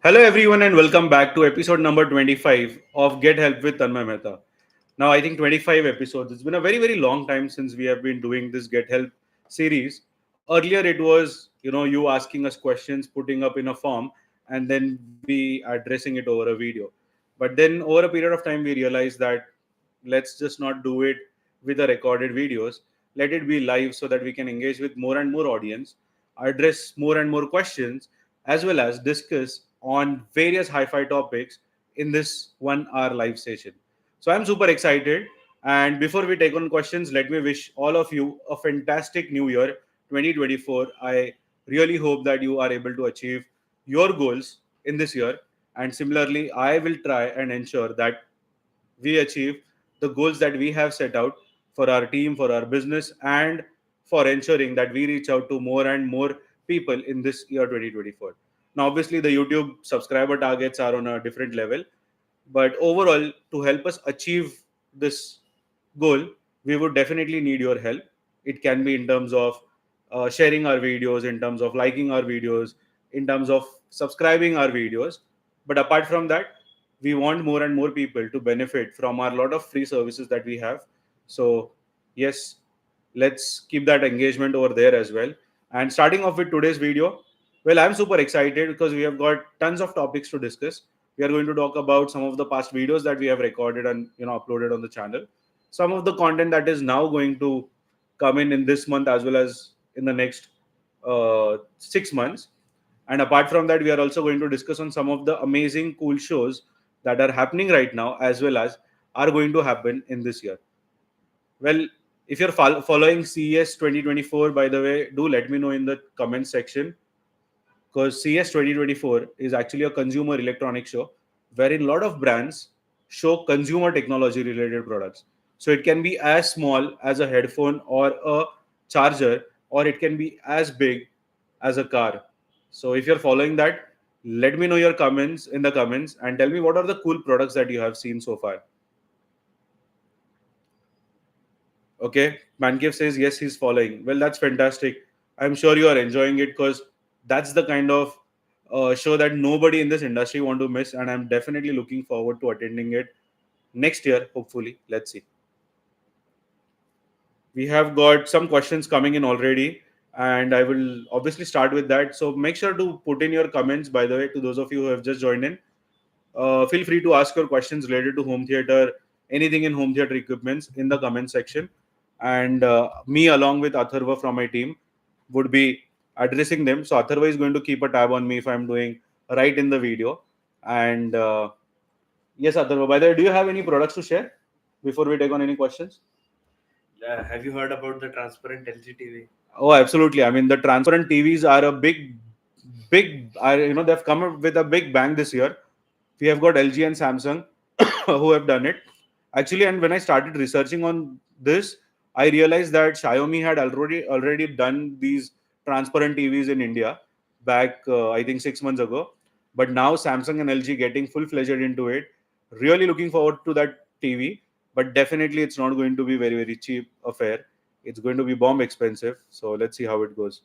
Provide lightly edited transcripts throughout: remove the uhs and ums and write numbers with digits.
Hello, everyone, and welcome back to episode number 25 of Get Help with Tanmay Mehta. Now, I think 25 episodes. It's been a very, very long time since we have been doing this Get Help series. Earlier, it was you asking us questions, putting up in a form, and then we addressing it over a video. But then, over a period of time, we realized that let's just not do it with the recorded videos. Let it be live so that we can engage with more and more audience, address more and more questions, as well as discuss on various hi-fi topics in this 1 hour live session. So I'm super excited. And before we take on questions, let me wish all of you a fantastic new year 2024. I really hope that you are able to achieve your goals in this year. And similarly, I will try and ensure that we achieve the goals that we have set out for our team, for our business, and for ensuring that we reach out to more and more people in this year 2024. Now, obviously, the YouTube subscriber targets are on a different level, but overall, to help us achieve this goal, we would definitely need your help. It can be in terms of sharing our videos, in terms of liking our videos, in terms of subscribing our videos. But apart from that, we want more and more people to benefit from our lot of free services that we have. So yes, let's keep that engagement over there as well. And starting off with today's video, well, I'm super excited because we have got tons of topics to discuss. We are going to talk about some of the past videos that we have recorded and uploaded on the channel, some of the content that is now going to come in this month as well as in the next 6 months. And apart from that, we are also going to discuss on some of the amazing cool shows that are happening right now as well as are going to happen in this year. Well, if you're following CES 2024, by the way, do let me know in the comment section, because CES 2024 is actually a consumer electronics show wherein a lot of brands show consumer technology related products. So it can be as small as a headphone or a charger, or it can be as big as a car. So if you're following that, let me know your comments in the comments and tell me what are the cool products that you have seen so far. Okay, Mancave says yes, he's following. Well, that's fantastic. I'm sure you are enjoying it because that's the kind of show that nobody in this industry want to miss, and I'm definitely looking forward to attending it next year. Hopefully, let's see. We have got some questions coming in already, and I will obviously start with that. So make sure to put in your comments. By the way, to those of you who have just joined in, feel free to ask your questions related to home theater, anything in home theater equipments in the comment section. And me, along with Atharva from my team, would be addressing them. So Atharva is going to keep a tab on me if I'm doing right in the video. And yes, Atharva, by the way, do you have any products to share before we take on any questions? Have you heard about the transparent LG TV? Oh, absolutely. I mean, the transparent TVs are a big. They've come up with a big bang this year. We have got LG and Samsung who have done it actually. And when I started researching on this, I realized that Xiaomi had already done these transparent TVs in India back, I think 6 months ago. But now Samsung and LG getting full fledged into it. Really looking forward to that TV. But definitely, it's not going to be very very cheap affair. It's going to be bomb expensive. So let's see how it goes.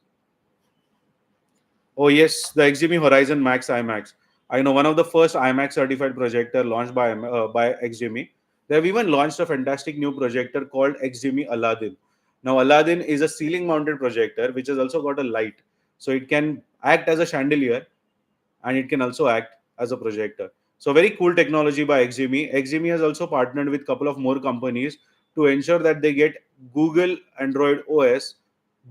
Oh yes, the XGME Horizon Max IMAX. I know, one of the first IMAX certified projector launched by XGME. They have even launched a fantastic new projector called XGME Aladdin. Now Aladdin is a ceiling mounted projector which has also got a light, so it can act as a chandelier and it can also act as a projector. So very cool technology by XGME. XGME has also partnered with a couple of more companies to ensure that they get Google Android OS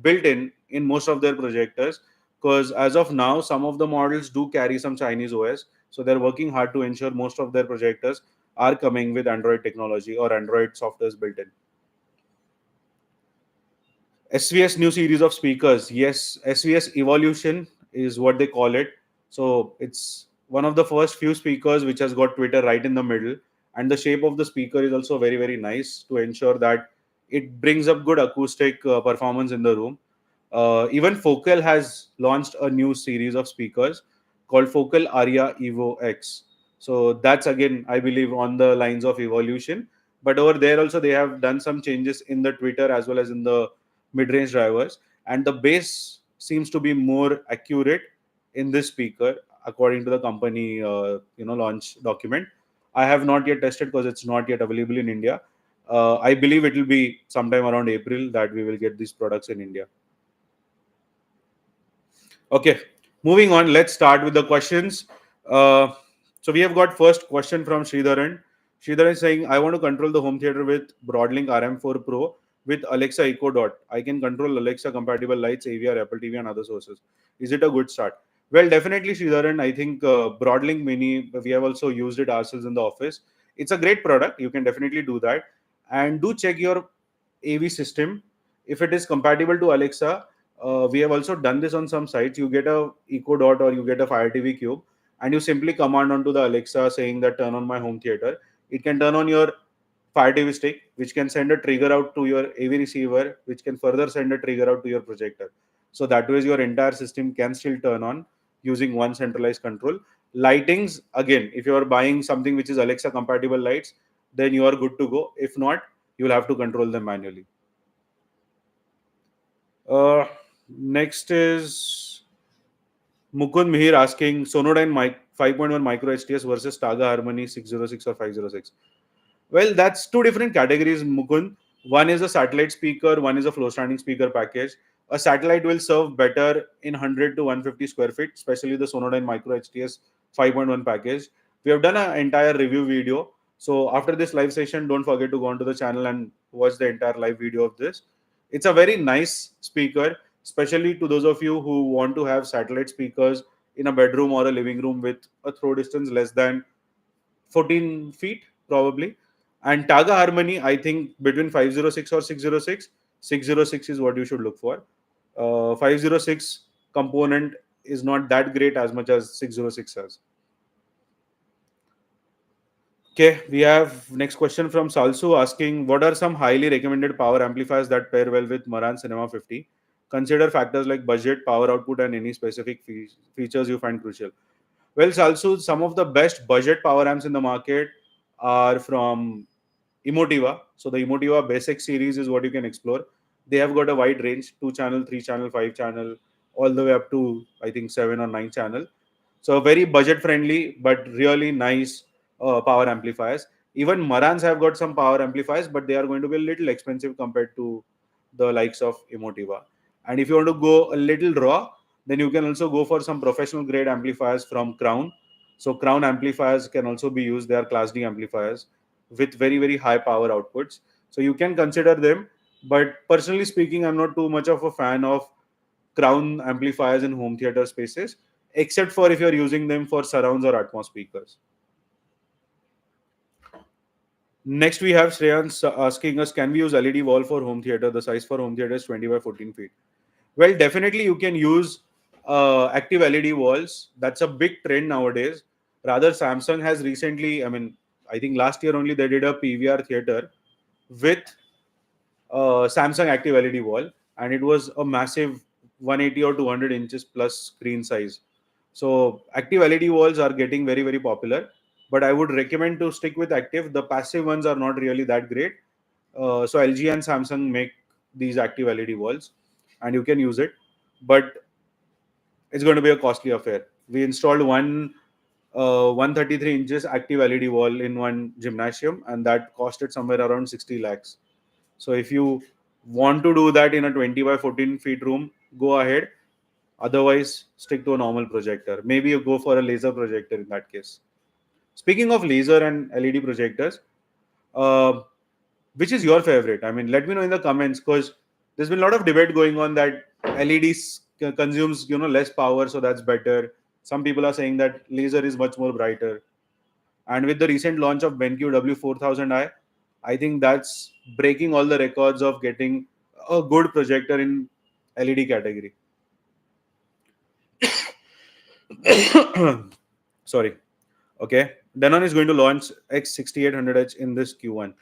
built in most of their projectors, because as of now some of the models do carry some Chinese OS. So they're working hard to ensure most of their projectors are coming with Android technology or Android softwares built in. SVS new series of speakers. Yes, SVS Evolution is what they call it. So it's one of the first few speakers which has got Twitter right in the middle, and the shape of the speaker is also very very nice to ensure that it brings up good acoustic performance in the room. Even Focal has launched a new series of speakers called Focal Aria Evo X. So that's again, I believe, on the lines of evolution. But over there also they have done some changes in the Twitter as well as in the mid-range drivers, and the bass seems to be more accurate in this speaker. according to the company launch document. I have not yet tested because it's not yet available in India. I believe it will be sometime around April that we will get these products in India. Okay, moving on. Let's start with the questions. Uh, so we have got first question from Sridharan. Sridharan is saying, I want to control the home theater with Broadlink RM4 Pro with Alexa Echo Dot. I can control Alexa compatible lights, AVR, Apple TV, and other sources. Is it a good start? Well, definitely, Sridharan. I think Broadlink Mini, we have also used it ourselves in the office. It's a great product. You can definitely do that. And do check your AV system. If it is compatible to Alexa, we have also done this on some sites. You get a Echo Dot or you get a Fire TV Cube, and you simply command onto the Alexa saying that turn on my home theater. It can turn on your Fire TV stick, which can send a trigger out to your AV receiver, which can further send a trigger out to your projector. So that way, your entire system can still turn on using one centralized control. Lightings, again, if you are buying something which is Alexa compatible lights, then you are good to go. If not, you will have to control them manually. Uh, Next is Mukund Mihir asking Sonodyne mic 5.1 micro HTS versus Taga Harmony 606 or 506. Well, that's two different categories, Mukund. One is a satellite speaker, one is a floor standing speaker package. A satellite will serve better in 100 to 150 square feet, especially the Sonodyne Micro HTS 5.1 package. We have done an entire review video. So after this live session, don't forget to go onto the channel and watch the entire live video of this. It's a very nice speaker, especially to those of you who want to have satellite speakers in a bedroom or a living room with a throw distance less than 14 feet probably. And Taga Harmony, I think between 506 or 606, 606 is what you should look for. 506 component is not that great as much as 606 has. Okay, we have next question from Salsu asking, what are some highly recommended power amplifiers that pair well with Marantz Cinema 50? Consider factors like budget, power output, and any specific features you find crucial. Well, Salsu, some of the best budget power amps in the market are from Emotiva. So the Emotiva Basic series is what you can explore. They have got a wide range: 2 channel, 3 channel, 5 channel, all the way up to I think 7 or 9 channel. So very budget friendly, but really nice power amplifiers. Even Marans have got some power amplifiers, but they are going to be a little expensive compared to the likes of Emotiva. And if you want to go a little raw, then you can also go for some professional grade amplifiers from Crown. So Crown amplifiers can also be used. They are Class D amplifiers with very high power outputs. So you can consider them. But personally speaking, I'm not too much of a fan of Crown amplifiers in home theater spaces, except for if you're using them for surrounds or Atmos speakers. Next, we have Shreyans asking us, can we use LED wall for home theater? The size for home theater is 20 by 14 feet. Well, definitely you can use active LED walls. That's a big trend nowadays. Rather, Samsung has recently, I mean, I think last year only they did a PVR theater with Samsung Active LED wall, and it was a massive 180 or 200 inches plus screen size. So active LED walls are getting very popular, but I would recommend to stick with active. The passive ones are not really that great. So LG and Samsung make these active LED walls, and you can use it, but it's going to be a costly affair. We installed one 133 inches active LED wall in one gymnasium, and that costed somewhere around 60 lakhs. So if you want to do that in a 20 by 14 feet room, go ahead. Otherwise, stick to a normal projector. Maybe you go for a laser projector in that case. Speaking of laser and LED projectors, uh, which is your favorite? I mean, let me know in the comments because there's been a lot of debate going on that LEDs consumes less power, so that's better. Some people are saying that laser is much more brighter. And with the recent launch of BenQ W4000i, I think that's breaking all the records of getting a good projector in LED category. Sorry. Okay. Denon is going to launch X6800H in this Q1.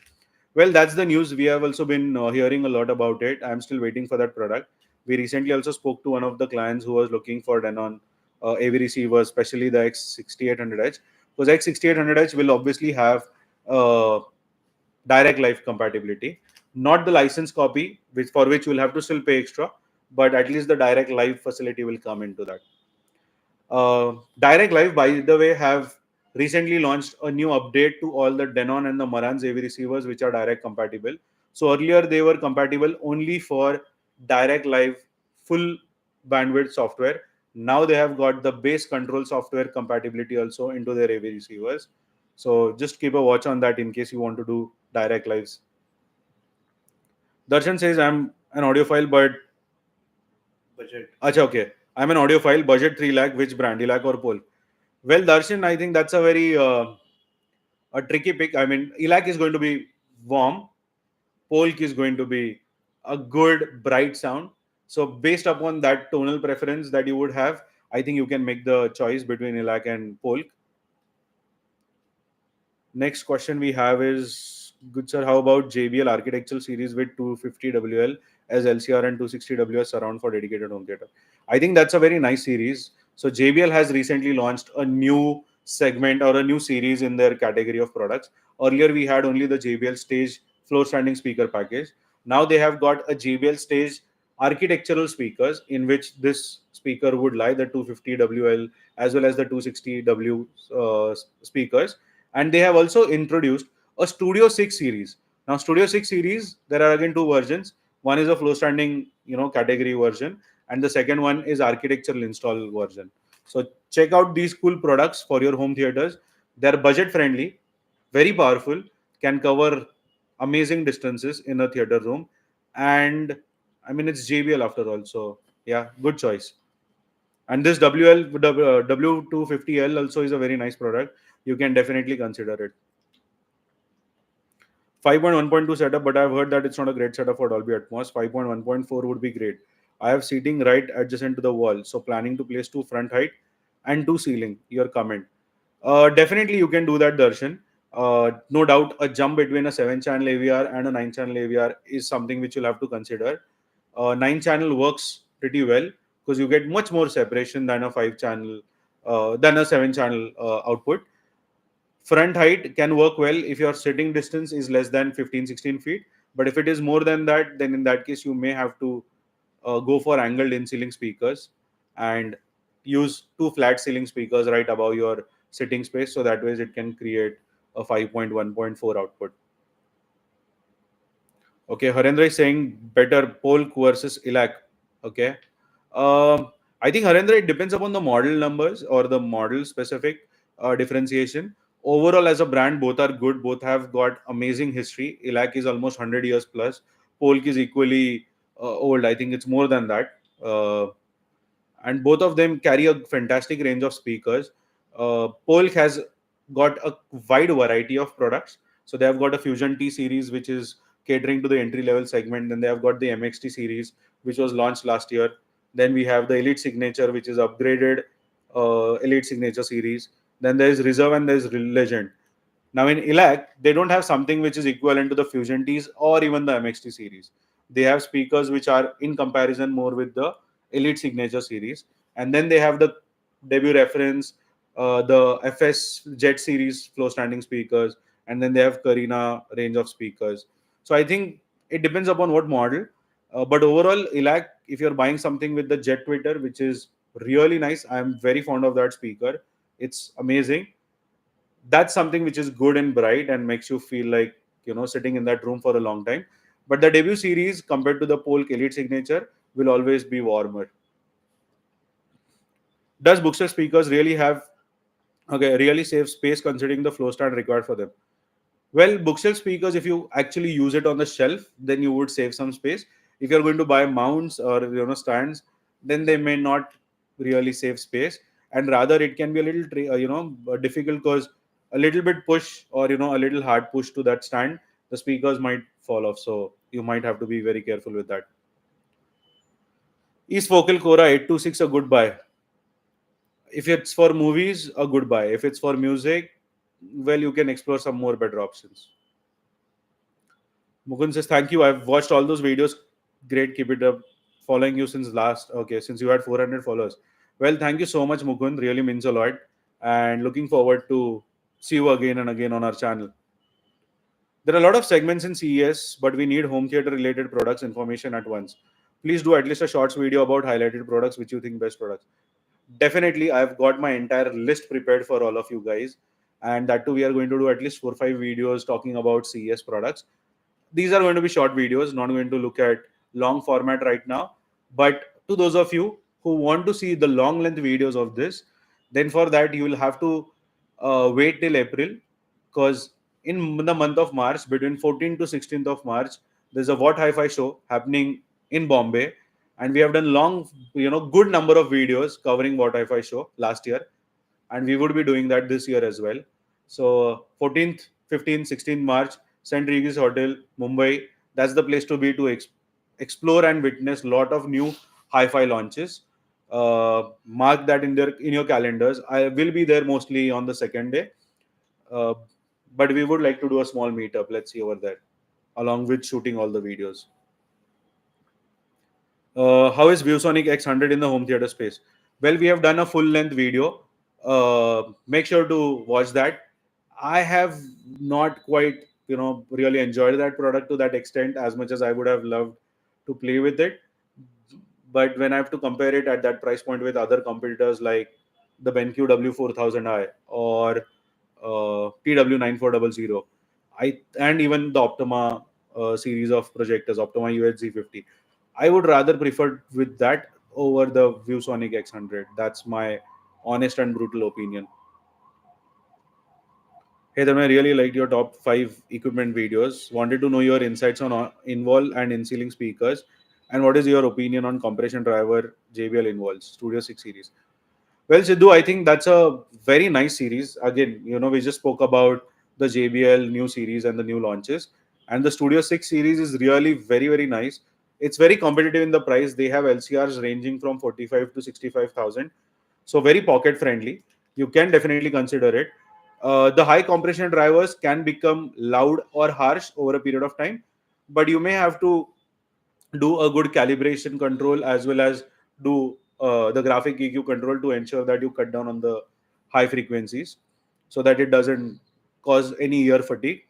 Well, that's the news. We have also been hearing a lot about it. I'm still waiting for that product. We recently also spoke to one of the clients who was looking for Denon AV receivers, especially the X6800H. Because X6800H will obviously have uh, direct live compatibility, not the license copy, which for which you'll have to still pay extra, but at least the direct live facility will come into that. Direct Live, by the way, have recently launched a new update to all the Denon and the Marantz AV receivers, which are direct compatible. So earlier they were compatible only for Direct Live full bandwidth software. Now they have got the base control software compatibility also into their AV receivers. So just keep a watch on that in case you want to do Direct Lives. Darshan says I'm an audiophile, but Budget. acha, okay. I'm an audiophile, budget 3 lakh, which brand, Elac or Pole? Well, Darshan, I think that's a very a tricky pick. I mean, Elac is going to be warm. Polk is going to be a good, bright sound. So, based upon that tonal preference that you would have, I think you can make the choice between Elac and Polk. Next question we have is, good sir, how about JBL architectural series with 250 WL as LCR and 260 WS surround for dedicated home theater? I think that's a very nice series. So JBL has recently launched a new segment or a new series in their category of products. Earlier we had only the JBL stage floor standing speaker package. Now they have got a JBL stage architectural speakers in which this speaker would lie, the 250 WL as well as the 260 W speakers, and they have also introduced a Studio 6 series. Now Studio 6 series, there are again two versions. One is a flow standing category version, and the second one is architectural install version. So check out these cool products for your home theaters. They're budget friendly, very powerful, can cover amazing distances in a theater room, and I mean it's JBL after all. So yeah, good choice. And this W250L also is a very nice product. You can definitely consider it. 5.1.2 setup, but I've heard that it's not a great setup for Dolby Atmos. 5.1.4 would be great. I have seating right adjacent to the wall, so planning to place two front height and two ceiling. Your comment. Definitely, you can do that, Darshan. No doubt, a jump between a 7-channel AVR and a 9-channel AVR is something which you'll have to consider. 9-channel works pretty well because you get much more separation than a 5-channel, than a 7-channel output. Front height can work well if your sitting distance is less than 15-16 feet, but if it is more than that, then in that case you may have to go for angled in ceiling speakers and use two flat ceiling speakers right above your sitting space, so that way it can create a 5.1.4 output. Okay, Harendra is saying better Polk versus Ilac. Okay. I think Harendra, it depends upon the model numbers or the model specific differentiation. Overall, as a brand, both are good. Both have got amazing history. Ilac is almost 100 years plus. Polk is equally old. I think it's more than that. And both of them carry a fantastic range of speakers. Polk has got a wide variety of products. So they have got a Fusion T series, which is catering to the entry level segment. Then they have got the MXT series, which was launched last year. Then we have the Elite Signature, which is upgraded Elite Signature series. Then there is Reserve and there is Legend. Now in Elac, they don't have something which is equivalent to the Fusion Ts or even the MXT series. They have speakers which are in comparison more with the Elite Signature series, and then they have the debut reference, the FS Jet series flow standing speakers, and then they have Carina range of speakers. So I think it depends upon what model, but overall, Elac, if you're buying something with the Jet Twitter, which is really nice, I'm very fond of that speaker. It's amazing. That's something which is good and bright and makes you feel like sitting in that room for a long time. But the debut series compared to the Polk Elite Signature will always be warmer. Does Bookster speakers really have really save space considering the flow stand required for them? Well, bookshelf speakers, if you actually use it on the shelf, then you would save some space. If you're going to buy mounts or stands, then they may not really save space, and rather it can be a little difficult because a little bit push or a little hard push to that stand, the speakers might fall off. So you might have to be very careful with that. Is Focal Cora 826 a good buy? If it's for movies, a good buy. If it's for music, well, you can explore some more better options. Mukund says, thank you. I've watched all those videos. Great. Keep it up. Following you since since you had 400 followers. Well, thank you so much, Mukund. Really means a lot. And looking forward to see you again and again on our channel. There are a lot of segments in CES, but we need home theater related products information at once. Please do at least a shorts video about highlighted products which you think best products. definitely I've got my entire list prepared for all of you guys, and that too we are going to do at least 4 or 5 videos talking about CES products. These are going to be short videos, not going to look at long format right now. But to those of you who want to see the long length videos of this, then for that you will have to wait till April, because in the month of March, between 14th to 16th of March, there's a What Hi-Fi show happening in Bombay, and we have done long, good number of videos covering What Hi-Fi show last year, and we would be doing that this year as well. So 14th, 15th, 16th March, St. Regis Hotel, Mumbai. That's the place to be to explore and witness lot of new hi-fi launches. Mark that in your calendars. I will be there mostly on the second day, uh, but we would like to do a small meetup. Let's see over there, along with shooting all the videos. How is ViewSonic X100 in the home theater space? Well, we have done a full length video. Make sure to watch that. I have not quite, really enjoyed that product to that extent as much as I would have loved to play with it. But when I have to compare it at that price point with other competitors like the BenQ W4000i or TW9400, and even the Optima series of projectors, Optima UHZ50, I would rather prefer with that over the ViewSonic X100. That's my honest and brutal opinion. Hey, then I really liked your top 5 equipment videos. Wanted to know your insights on in-wall and in-ceiling speakers, and what is your opinion on compression driver JBL in-walls Studio 6 series. Well, Sidhu, I think that's a very nice series. Again, we just spoke about the JBL new series and the new launches, and the Studio 6 series is really very, very nice. It's very competitive in the price. They have LCRs ranging from 45 to 65,000, so very pocket friendly. You can definitely consider it. The high compression drivers can become loud or harsh over a period of time, but you may have to do a good calibration control as well as do the graphic EQ control to ensure that you cut down on the high frequencies so that it doesn't cause any ear fatigue.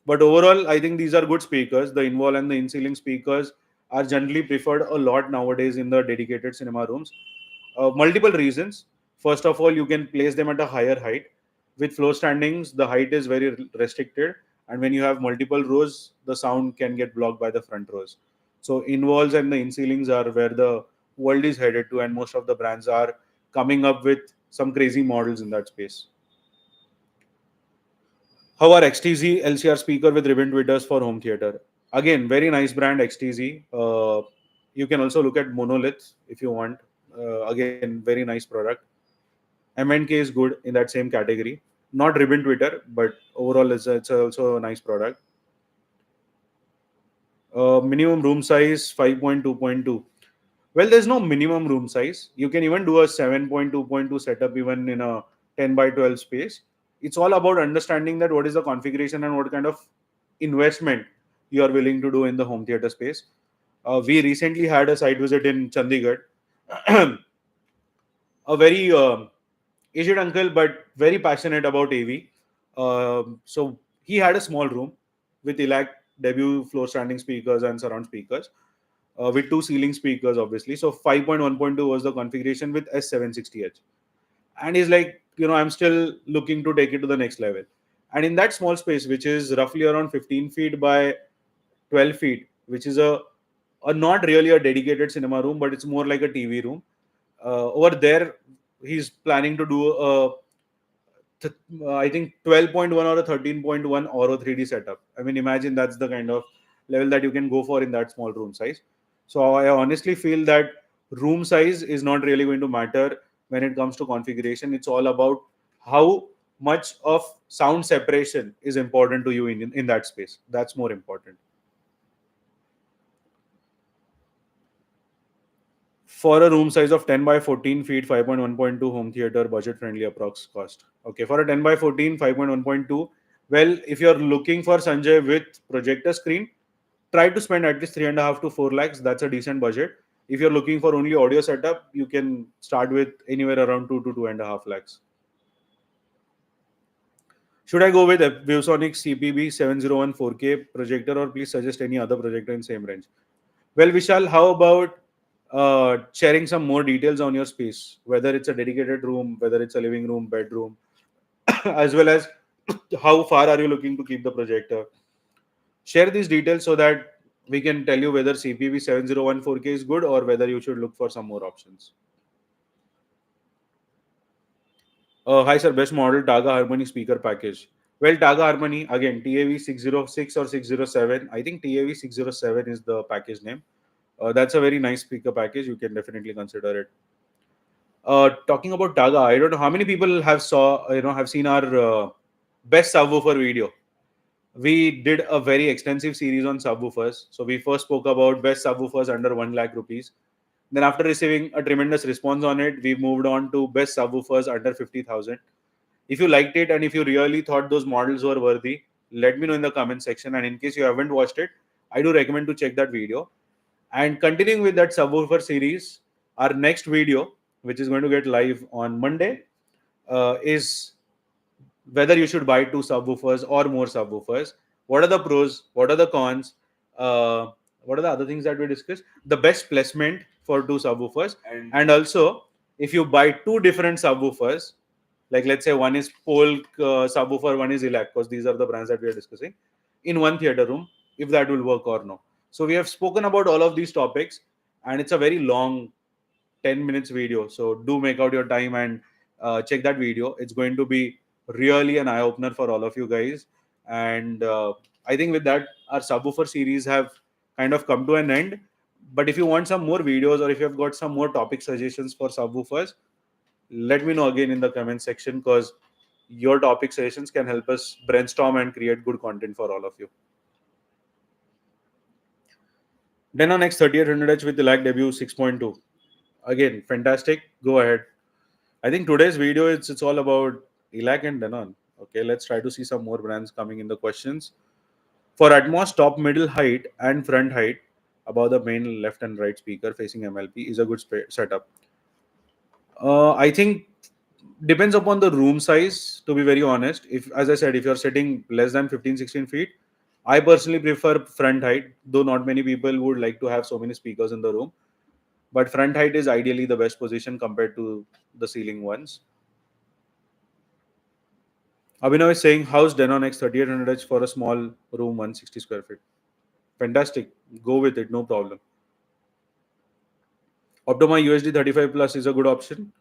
But overall, I think these are good speakers. The in-wall and the in-ceiling speakers are generally preferred a lot nowadays in the dedicated cinema rooms. Multiple reasons. First of all, you can place them at a higher height. With floor standings, the height is very restricted, and when you have multiple rows, the sound can get blocked by the front rows. So in walls and the in ceilings are where the world is headed to, and most of the brands are coming up with some crazy models in that space. How are XTZ LCR speaker with ribbon tweeters for home theater? Again, very nice brand XTZ. You can also look at Monolith if you want. Again, very nice product. MNK is good in that same category. Not ribbon tweeter, but overall it's also a nice product. Minimum room size 5.2.2. Well, there's no minimum room size. You can even do a 7.2.2 setup even in a 10 by 12 space. It's all about understanding that what is the configuration and what kind of investment you are willing to do in the home theater space. We recently had a site visit in Chandigarh. A very aged uncle, but very passionate about AV. So he had a small room with ELAC debut floor standing speakers and surround speakers, with 2 ceiling speakers, obviously. So 5.1.2 was the configuration with S760H. And he's like, I'm still looking to take it to the next level. And in that small space, which is roughly around 15 feet by 12 feet, which is a not really a dedicated cinema room, but it's more like a TV room. Over there, he's planning to do I think 12.1 or a 13.1 or a 3D setup. I mean, imagine that's the kind of level that you can go for in that small room size. So I honestly feel that room size is not really going to matter when it comes to configuration. It's all about how much of sound separation is important to you in that space. That's more important. For a room size of 10 by 14 feet, 5.1.2 home theater, budget friendly approx cost. Okay, for a 10 by 14, 5.1.2, well, if you're looking for Sanjay with projector screen, try to spend at least 3.5 to 4 lakhs. That's a decent budget. If you're looking for only audio setup, you can start with anywhere around 2 to 2.5 lakhs. Should I go with a ViewSonic CPB 701 4K projector, or please suggest any other projector in same range? Well, Vishal, how about sharing some more details on your space, whether it's a dedicated room, whether it's a living room, bedroom, as well as how far are you looking to keep the projector. Share these details so that we can tell you whether CPV 7014K is good or whether you should look for some more options. Hi sir, best model Taga Harmony speaker package. Well, Taga Harmony again TAV 606 or 607. I think TAV 607 is the package name. That's a very nice speaker package. You can definitely consider it. Talking about Taga, I don't know how many people have seen our best subwoofer video. We did a very extensive series on subwoofers. So we first spoke about best subwoofers under 1 lakh rupees. Then after receiving a tremendous response on it, we moved on to best subwoofers under 50,000. If you liked it and if you really thought those models were worthy, let me know in the comment section. And in case you haven't watched it, I do recommend to check that video. And continuing with that subwoofer series, our next video, which is going to get live on Monday, is whether you should buy two subwoofers or more subwoofers. What are the pros? What are the cons? Uh, what are the other things that we discussed? The best placement for two subwoofers, and also if you buy two different subwoofers, like let's say one is Polk subwoofer, one is Elac, because these are the brands that we are discussing in one theater room, if that will work or no. So we have spoken about all of these topics, and it's a very long 10 minutes video. So do make out your time and check that video. It's going to be really an eye opener for all of you guys. And I think with that, our subwoofer series have kind of come to an end. But if you want some more videos or if you have got some more topic suggestions for subwoofers, let me know again in the comment section, because your topic suggestions can help us brainstorm and create good content for all of you. Then on next 3800H with the lag debut 6.2. Again, fantastic. Go ahead. I think today's video it's all about Elac and Denon. Okay, let's try to see some more brands coming in the questions. For Atmos, top middle height and front height above the main left and right speaker facing MLP is a good setup. I think depends upon the room size. To be very honest, if as I said, if you're sitting less than 15-16 feet, I personally prefer front height. Though not many people would like to have so many speakers in the room, but front height is ideally the best position compared to the ceiling ones. Abhinav is saying, how's Denon X 3800H for a small room, 160 square feet? Fantastic. Go with it, no problem. Optoma USD 35 Plus is a good option.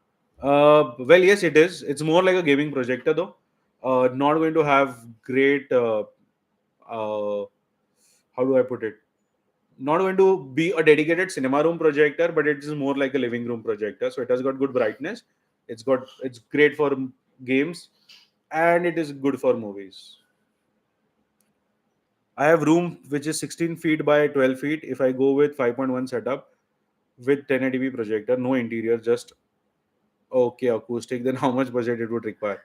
Well, yes, it is. It's more like a gaming projector, though. Not going to have great, how do I put it? Not going to be a dedicated cinema room projector, but it is more like a living room projector. So it has got good brightness. It's great for games, and it is good for movies. I have room which is 16 feet by 12 feet. If I go with 5.1 setup with 1080p projector, no interior, just okay acoustic, then how much budget it would require?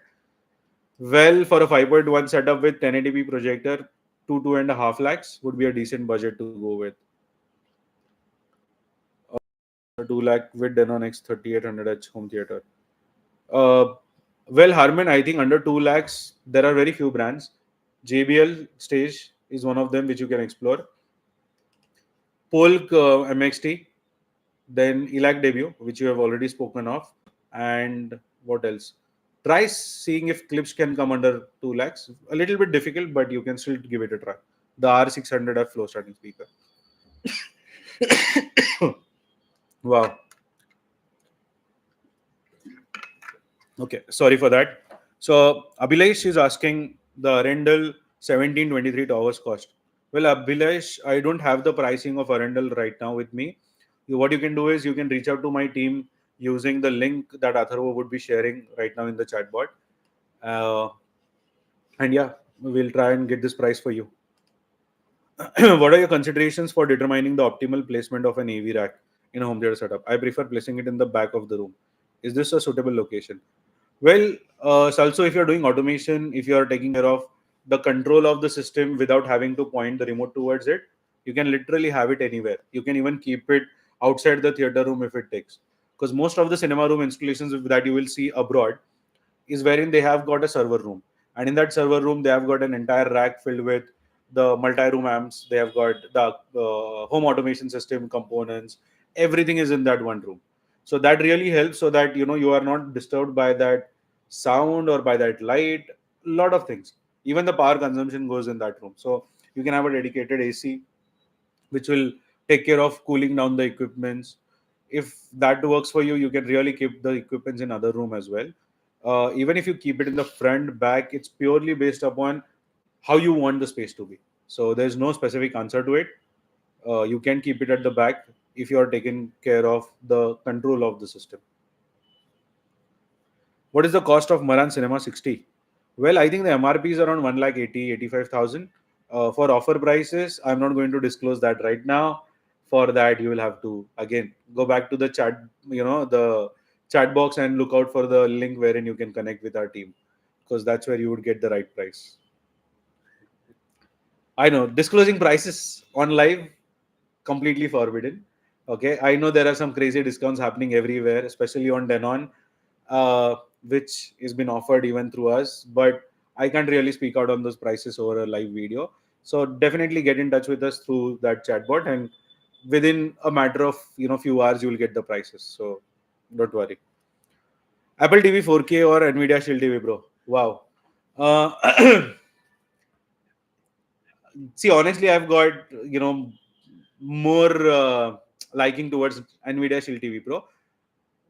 Well, for a 5.1 setup with 1080p projector, 2.5 lakhs would be a decent budget to go with. 2 lakh with Denon X 3800H home theater. Uh, well, Harman, I think under 2 lakhs, there are very few brands. JBL Stage is one of them which you can explore. Polk MXT, then Elac Debut, which you have already spoken of, and what else? Try seeing if clips can come under 2 lakhs. A little bit difficult, but you can still give it a try. The R600F flow starting speaker. Wow. Okay, sorry for that. So Abhilash is asking the Arendelle 1723 towers cost. Well, Abhilash, I don't have the pricing of Arendelle right now with me. What you can do is you can reach out to my team using the link that Atharva would be sharing right now in the chat bot. Uh, and yeah, we'll try and get this price for you. What are your considerations for determining the optimal placement of an AV rack in a home theater setup? I prefer placing it in the back of the room. Is this a suitable location? Well, also if you're doing automation, if you're taking care of the control of the system without having to point the remote towards it, you can literally have it anywhere. You can even keep it outside the theater room if it takes. Because most of the cinema room installations that you will see abroad is wherein they have got a server room. And in that server room, they have got an entire rack filled with the multi-room amps. They have got the home automation system components. everything is in that one room. So that really helps, so that you are not disturbed by that sound or by that light. Lot of things. Even the power consumption goes in that room. So you can have a dedicated AC which will take care of cooling down the equipments. If that works for you, you can really keep the equipments in other room as well. Even if you keep it in the front, back, it's purely based upon how you want the space to be. So there's no specific answer to it. You can keep it at the back if you are taking care of the control of the system. What is the cost of Maran Cinema 60? Well, I think the MRP is around 1 lakh 85,000. For offer prices, I'm not going to disclose that right now. For that, you will have to again go back to the chat, the chat box, and look out for the link wherein you can connect with our team, because that's where you would get the right price. I know disclosing prices on live completely forbidden. Okay, I know there are some crazy discounts happening everywhere, especially on Denon, which is been offered even through us. But I can't really speak out on those prices over a live video. So definitely get in touch with us through that chatbot, and within a matter of few hours you will get the prices. So don't worry. Apple TV 4K or Nvidia Shield TV, bro? Wow. Uh, See, honestly, I've got more liking towards Nvidia Shield TV Pro,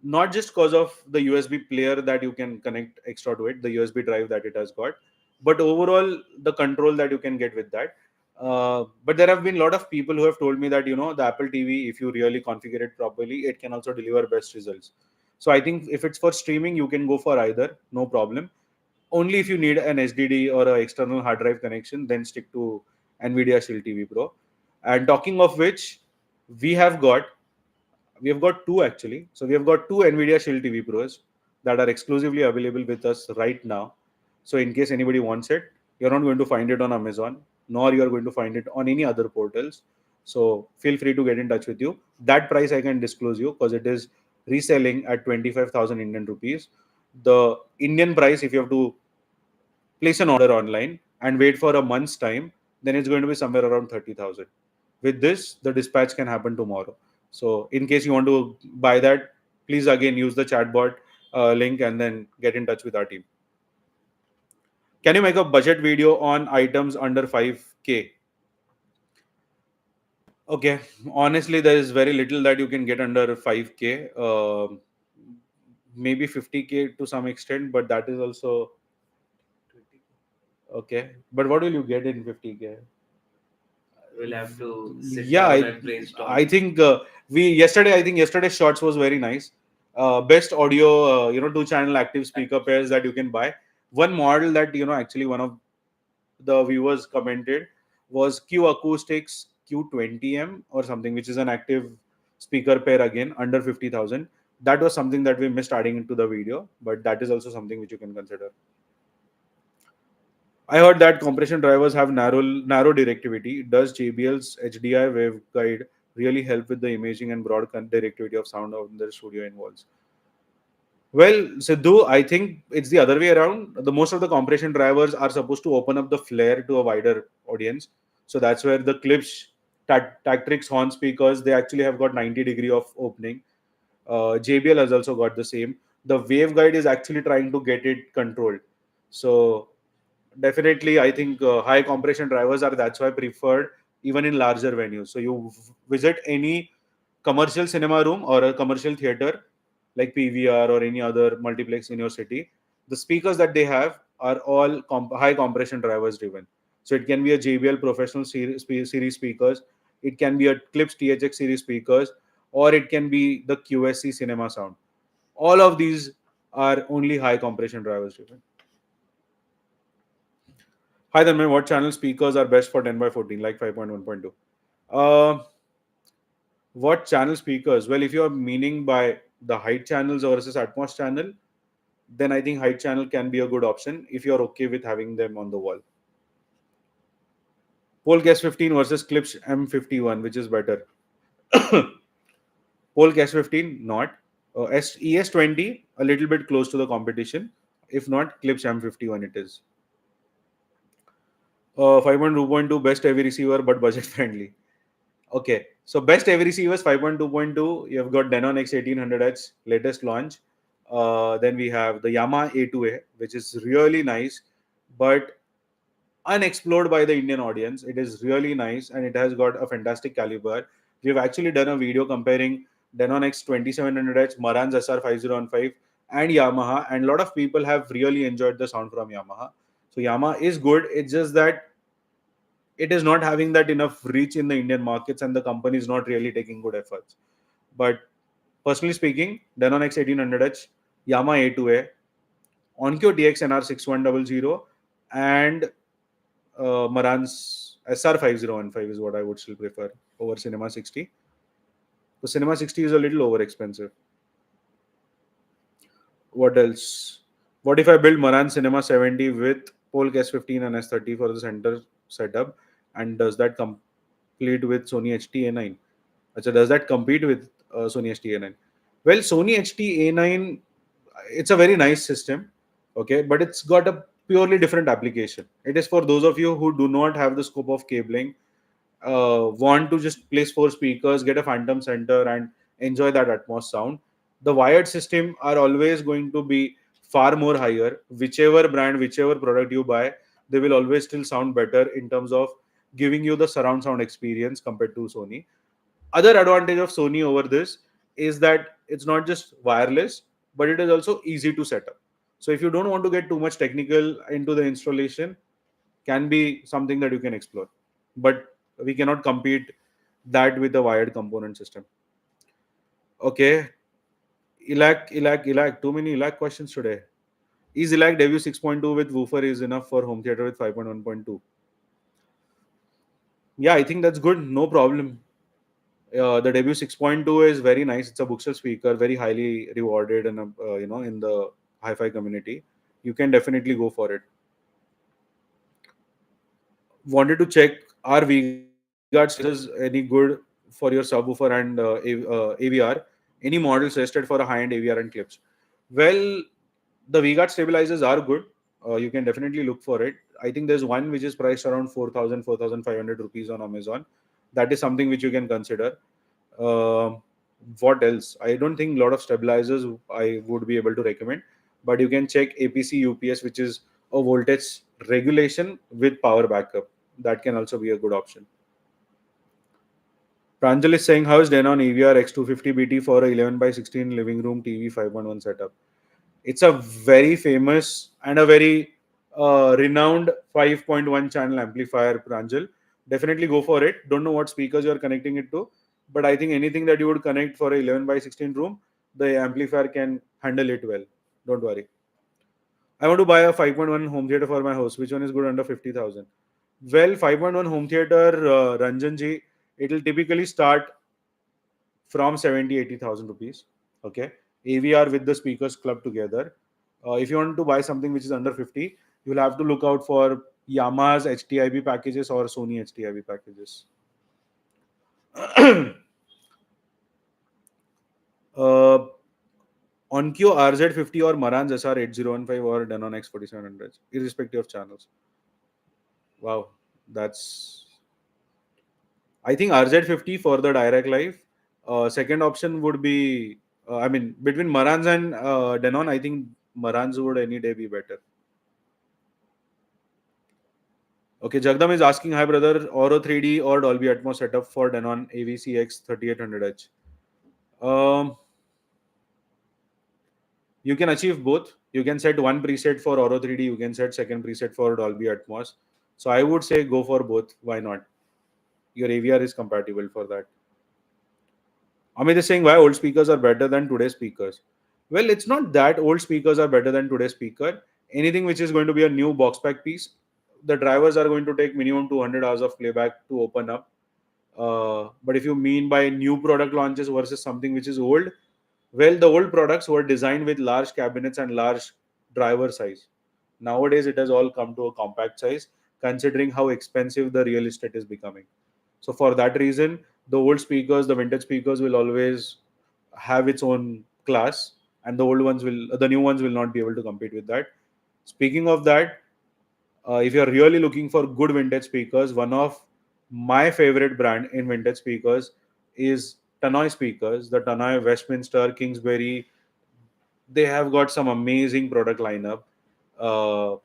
not just because of the USB player that you can connect extra to it, the USB drive that it has got, but overall the control that you can get with that. But there have been a lot of people who have told me that the Apple TV, if you really configure it properly, it can also deliver best results. So I think if it's for streaming, you can go for either, no problem. Only if you need an SDD or an external hard drive connection, then stick to Nvidia Shield TV Pro. And talking of which, we have got we have got two actually. So we have got two Nvidia Shield TV Pros that are exclusively available with us right now. So in case anybody wants it, you're not going to find it on Amazon, nor you are going to find it on any other portals. So feel free to get in touch with you. That price I can disclose you because it is reselling at 25,000 Indian rupees. The Indian price, if you have to place an order online and wait for a month's time, then it's going to be somewhere around 30,000. With this, the dispatch can happen tomorrow. So, in case you want to buy that, please again use the chatbot link and then get in touch with our team. Can you make a budget video on items under 5K? Okay, honestly, there is very little that you can get under 5K. Maybe 50K to some extent, but that is also okay. But what will you get in 50K? We'll have to sit Yeah, down I, and brainstorm. I think I think yesterday's shots was very nice. Best audio, two channel active speaker pairs that you can buy. One model that actually one of the viewers commented was Q Acoustics Q20M or something, which is an active speaker pair again under 50,000. That was something that we missed adding into the video, but that is also something which you can consider. I heard that compression drivers have narrow directivity. Does JBL's HDI waveguide really help with the imaging and broad directivity of sound of the studio involves? Well, Sidhu, I think it's the other way around. The most of the compression drivers are supposed to open up the flare to a wider audience. So that's where the clips, Tactrix horn speakers, they actually have got 90-degree of opening. JBL has also got the same. The waveguide is actually trying to get it controlled. So definitely, I think high compression drivers are that's why preferred even in larger venues. So you visit any commercial cinema room or a commercial theater like PVR or any other multiplex in your city, the speakers that they have are all high compression drivers driven. So it can be a JBL professional series speakers, it can be a Clips THX series speakers, or it can be the QSC cinema sound. All of these are only high compression drivers driven. Hi, Tanmay. What channel speakers are best for 10 by 14, like 5.1.2? Uh, what channel speakers? Well, if you are meaning by the height channels versus Atmos channel, then I think height channel can be a good option if you're okay with having them on the wall. Polcast 15 versus Clips M51, which is better? Polcast 15, not. ES20, a little bit close to the competition. If not, Clips M51 it is. 5.2.2 best heavy receiver but budget friendly. Okay, so best AV receivers 5.2.2. You've got Denon X 1800H latest launch. Then we have the Yamaha A2A, which is really nice, but unexplored by the Indian audience. It is really nice and it has got a fantastic caliber. We've actually done a video comparing Denon X 2700H, Marantz SR 5015, and Yamaha, and a lot of people have really enjoyed the sound from Yamaha. So Yamaha is good. It's just that it is not having that enough reach in the Indian markets, and the company is not really taking good efforts. But personally speaking, Denon X 1800H, Yamaha A2A, Onkyo TX NR 6100, and Marantz SR 5015 is what I would still prefer over Cinema 60. The Cinema 60 is a little over expensive. What else? What if I build Maran Cinema 70 with Polk S15 and S30 for the center setup? And does that complete with Sony HT-A9? So does that compete with Sony HT-A9? Well, Sony HT-A9, it's a very nice system, okay, but it's got a purely different application. It is for those of you who do not have the scope of cabling, want to just place four speakers, get a phantom center, and enjoy that Atmos sound. The wired system are always going to be far more higher. Whichever brand, whichever product you buy, they will always still sound better in terms of giving you the surround sound experience compared to Sony. Other advantage of Sony over this is that it's not just wireless, but it is also easy to set up. So if you don't want to get too much technical into the installation, can be something that you can explore. But we cannot compete that with the wired component system. Okay, Ilac. Too many Ilac questions today. Is Ilac debut 6.2 with woofer is enough for home theater with 5.1.2? Yeah, I think that's good. No problem. The debut 6.2 is very nice. It's a bookshelf speaker, very highly rewarded, and in the hi-fi community, you can definitely go for it. Wanted to check, are VGuard stabilizers any good for your subwoofer and AVR? Any models tested for a high-end AVR and clips? Well, the VGuard stabilizers are good. You can definitely look for it. I think there's one which is priced around 4,000, 4,500 rupees on Amazon. That is something which you can consider. Um what else? I don't think a lot of stabilizers I would be able to recommend, but you can check APC UPS, which is a voltage regulation with power backup. That can also be a good option. Pranjal is saying, how is Denon EVR X250BT for a 11 by 16 living room TV 5.1 setup? It's a very famous and a very renowned 5.1 channel amplifier, Pranjal. Definitely go for it. Don't know what speakers you're connecting it to, but I think anything that you would connect for a 11 by 16 room, the amplifier can handle it well. Don't worry. I want to buy a 5.1 home theater for my house. Which one is good under 50,000? Well, 5.1 home theater, Ranjanji, it will typically start from 70,000-80,000 rupees. Okay. AVR with the speakers clubbed together. If you want to buy something which is under 50, you'll have to look out for Yamaha's HTIB packages or Sony HTIB packages. uh, Onkyo RZ50 or Marantz SR 8015 or Denon X 4700, irrespective of channels. Wow, that's, I think RZ50 for the direct live. Second option would be, I mean, between Marantz and Denon, I think Marantz would any day be better. Okay, Jagdam is asking, hi brother, Oro 3D or Dolby Atmos setup for Denon AVCX 3800H. You can achieve both. You can set one preset for Oro 3D, you can set second preset for Dolby Atmos. So I would say go for both. Why not? Your AVR is compatible for that. Amit is saying, why old speakers are better than today's speakers? Well, it's not that old speakers are better than today's speaker. Anything which is going to be a new box pack piece, the drivers are going to take minimum 200 hours of playback to open up. But if you mean by new product launches versus something which is old, well, the old products were designed with large cabinets and large driver size. Nowadays, it has all come to a compact size, considering how expensive the real estate is becoming. So, for that reason, the old speakers, the vintage speakers, will always have its own class, and the new ones will not be able to compete with that. Speaking of that, if you're really looking for good vintage speakers, one of My favorite brand in vintage speakers is Tannoy speakers, the Tannoy Westminster, Kingsbury. They have got some amazing product lineup. Uh,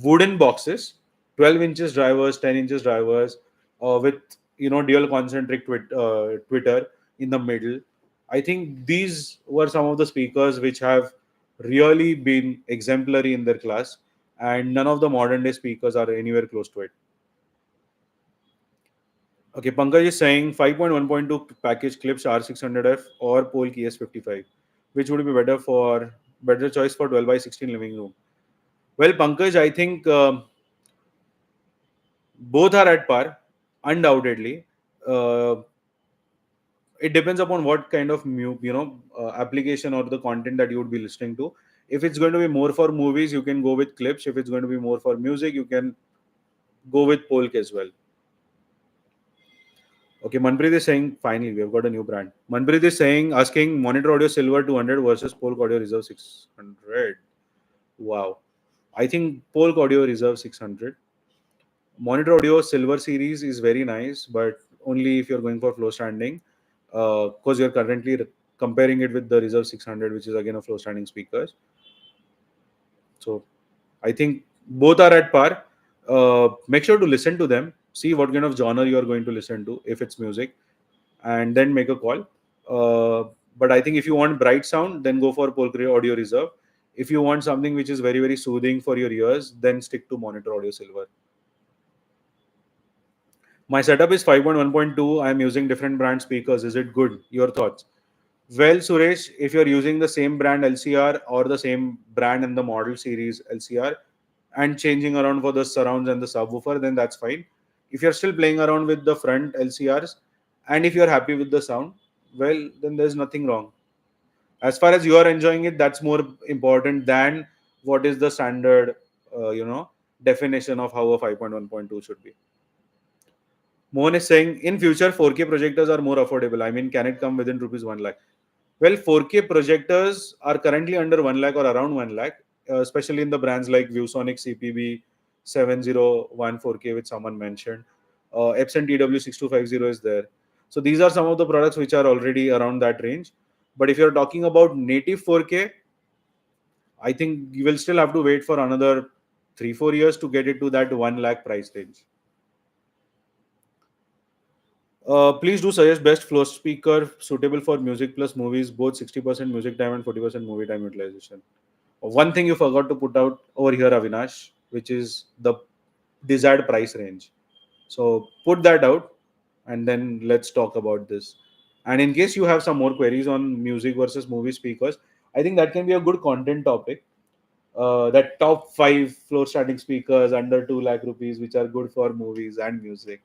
Wooden boxes, 12 inches drivers, 10 inches drivers, with dual concentric Twitter in the middle. I think these were some of the speakers which have really been exemplary in their class, and none of the modern day speakers are anywhere close to it. Okay, Pankaj is saying 5.1.2 package clips R600F or Polk ES55, which would be better choice for 12 by 16 living room. Well, Pankaj, I think both are at par, undoubtedly. Uh, it depends upon what kind of application or the content that you would be listening to. If it's going to be more for movies, you can go with clips. If it's going to be more for music, you can go with Polk as well. Okay, Manpreet is saying, finally, we have got a new brand. Manpreet is saying, asking Monitor Audio Silver 200 versus Polk Audio Reserve 600. Wow. I think Polk Audio Reserve 600. Monitor Audio Silver series is very nice, but only if you're going for flow standing, because you're currently comparing it with the Reserve 600, which is again a flow standing speakers. So I think both are at par. Make sure to listen to them. See what kind of genre you are going to listen to, if it's music, and then make a call. But I think if you want bright sound, then go for Polk Audio Reserve. If you want something which is very very soothing for your ears, then stick to Monitor Audio Silver. My setup is 5.1.2. I'm using different brand speakers. Is it good? Your thoughts? Well, Suresh, if you're using the same brand LCR or the same brand in the model series LCR and changing around for the surrounds and the subwoofer, then that's fine. If you're still playing around with the front LCRs and if you're happy with the sound, well, then there's nothing wrong. As far as you are enjoying it, that's more important than what is the standard, definition of how a 5.1.2 should be. Mohan is saying in future 4K projectors are more affordable. I mean, can it come within rupees 1 lakh? Well, 4K projectors are currently under 1 lakh or around 1 lakh, especially in the brands like ViewSonic CPB 701 4K, which someone mentioned. Epson TW6250 is there. So these are some of the products which are already around that range. But if you're talking about native 4K, I think you will still have to wait for another 3-4 years to get it to that 1 lakh price range. Please do suggest best flow speaker suitable for music plus movies, both 60% music time and 40% movie time utilization. One thing you forgot to put out over here, Avinash, which is the desired price range. So put that out and then let's talk about this. And in case you have some more queries on music versus movie speakers, I think that can be a good content topic. That top five floor starting speakers under 2 lakh rupees, which are good for movies and music.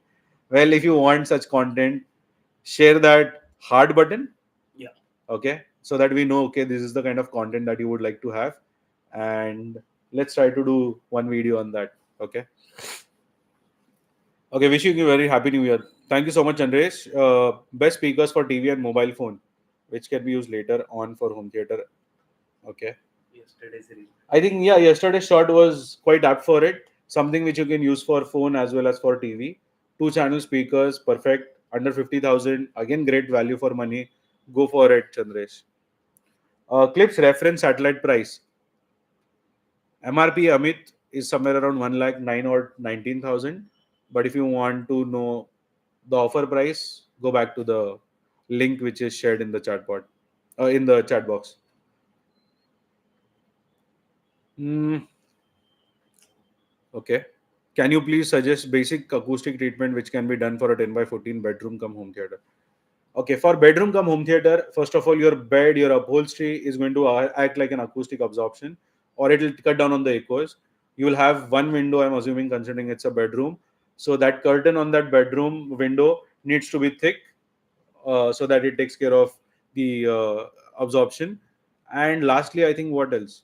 Well, if you want such content, share that heart button. Yeah. Okay, so that we know, okay, this is the kind of content that you would like to have, and let's try to do one video on that. Okay. Okay, wishing you a very happy new year. Thank you so much, Andresh. Best speakers for TV and mobile phone, which can be used later on for home theater. Okay. Yesterday's reel. I think, yeah, yesterday's shot was quite apt for it. Something which you can use for phone as well as for TV. Two channel speakers, perfect. Under 50,000. Again, great value for money. Go for it, Chandresh. Clips reference satellite price. MRP Amit is somewhere around 1 lakh 9 or 19,000. But if you want to know the offer price, go back to the link which is shared in the chat bot, in the chat box. Hmm, okay. Can you please suggest basic acoustic treatment which can be done for a 10 by 14 bedroom come home theater? Okay, for bedroom come home theater, first of all, your bed, your upholstery is going to act like an acoustic absorption, or it will cut down on the echoes. You will have one window, I'm assuming, considering it's a bedroom. So that curtain on that bedroom window needs to be thick, so that it takes care of the absorption. And lastly, I think what else?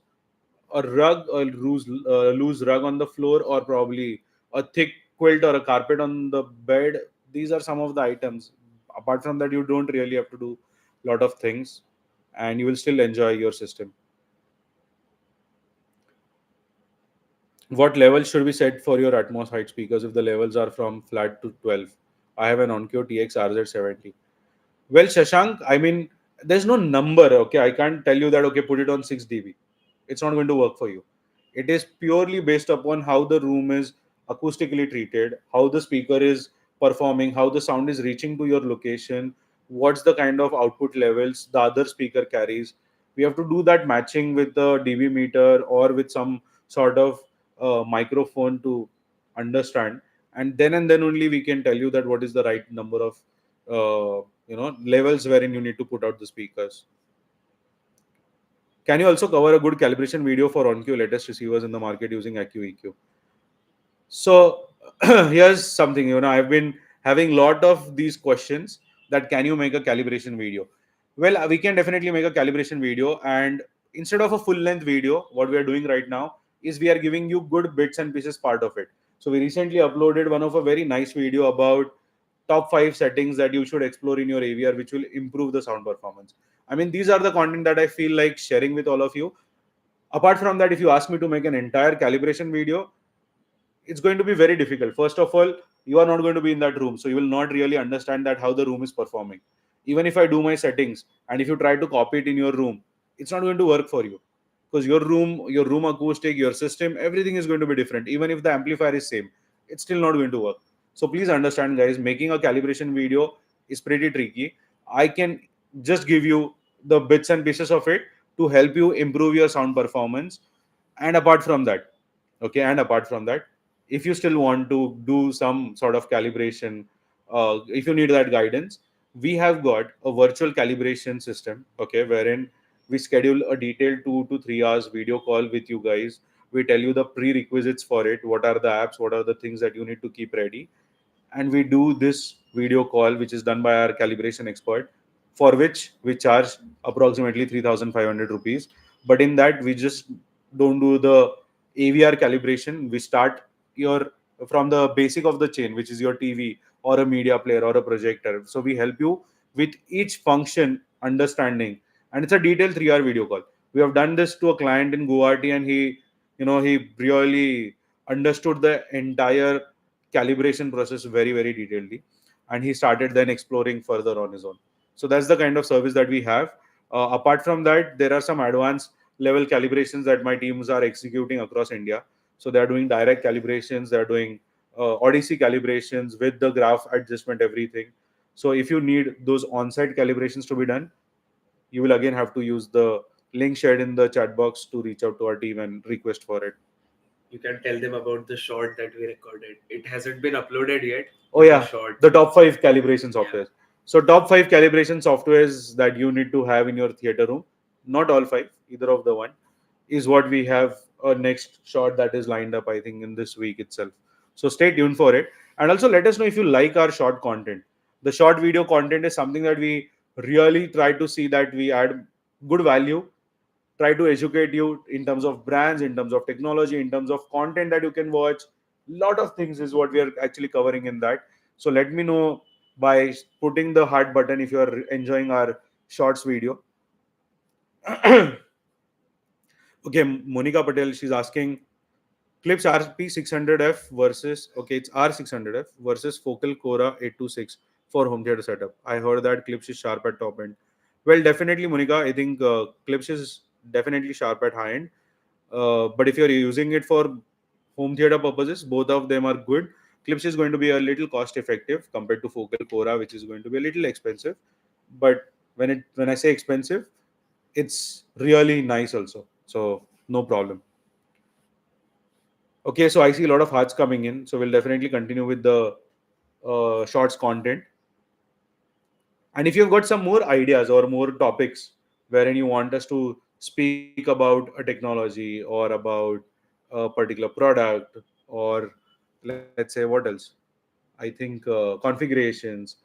A rug, a loose rug on the floor, or probably a thick quilt or a carpet on the bed. These are some of the items. Apart from that, you don't really have to do a lot of things, and you will still enjoy your system. What level should we set for your Atmos height speakers if the levels are from flat to 12? I have an Onkyo TX RZ70. Well, Shashank, I mean, there's no number. Okay, I can't tell you that. Okay, put it on 6 dB. It's not going to work for you. It is purely based upon how the room is acoustically treated, how the speaker is performing, how the sound is reaching to your location, what's the kind of output levels the other speaker carries. We have to do that matching with the dB meter or with some sort of microphone to understand, and then only we can tell you that what is the right number of levels wherein you need to put out the speakers. Can you also cover a good calibration video for OnQ latest receivers in the market using AccuEQ? So here's something, I've been having lot of these questions that can you make a calibration video? Well, we can definitely make a calibration video, and instead of a full length video, what we are doing right now is we are giving you good bits and pieces part of it. So we recently uploaded one of a very nice video about top 5 settings that you should explore in your AVR which will improve the sound performance. I mean, these are the content that I feel like sharing with all of you. Apart from that, if you ask me to make an entire calibration video, it's going to be very difficult. First of all, you are not going to be in that room, so you will not really understand that how the room is performing. Even if I do my settings and if you try to copy it in your room, it's not going to work for you, because your room acoustic, your system, everything is going to be different. Even if the amplifier is same, it's still not going to work. So please understand, guys, making a calibration video is pretty tricky. I can just give you the bits and pieces of it to help you improve your sound performance. And apart from that, if you still want to do some sort of calibration, if you need that guidance, we have got a virtual calibration system, okay, wherein we schedule a detailed 2 to 3 hours video call with you guys. We tell you the prerequisites for it, what are the apps, what are the things that you need to keep ready, and we do this video call which is done by our calibration expert, for which we charge approximately 3500 rupees. But in that, we just don't do the AVR calibration. We start your from the basic of the chain, which is your TV or a media player or a projector. So we help you with each function understanding, and it's a detailed 3 hour video call. We have done this to a client in Guwahati, and he really understood the entire calibration process very very detailedly, and he started then exploring further on his own. So that's the kind of service that we have. Apart from that, there are some advanced level calibrations that my teams are executing across India. So they are doing direct calibrations, they are doing Odyssey calibrations with the graph adjustment, everything. So if you need those on-site calibrations to be done, you will again have to use the link shared in the chat box to reach out to our team and request for it. You can tell them about the short that we recorded. It hasn't been uploaded yet. Oh But the yeah, short. the top 5 calibration Yeah. softwares. So top 5 calibration softwares that you need to have in your theater room. Not all 5, either of the one, is what we have a next shot that is lined up, I think, in this week itself. So stay tuned for it. And also let us know if you like our short content. The short video content is something that we really try to see that we add good value, try to educate you in terms of brands, in terms of technology, in terms of content that you can watch. Lot of things is what we are actually covering in that. So let me know by putting the heart button if you are enjoying our shorts video. Okay, Monica Patel, she's asking Clips RP600F versus, okay, it's R600F versus Focal Cora 826 for home theater setup. I heard that Clips is sharp at top end. Well, definitely, Monica, I think Clips is definitely sharp at high end. But if you're using it for home theater purposes, both of them are good. Clips is going to be a little cost effective compared to Focal Cora, which is going to be a little expensive. But when I say expensive, it's really nice also. So no problem. Okay, so I see a lot of hearts coming in. So we'll definitely continue with the shorts content. And if you've got some more ideas or more topics wherein you want us to speak about a technology or about a particular product, or let's say what else, I think configurations,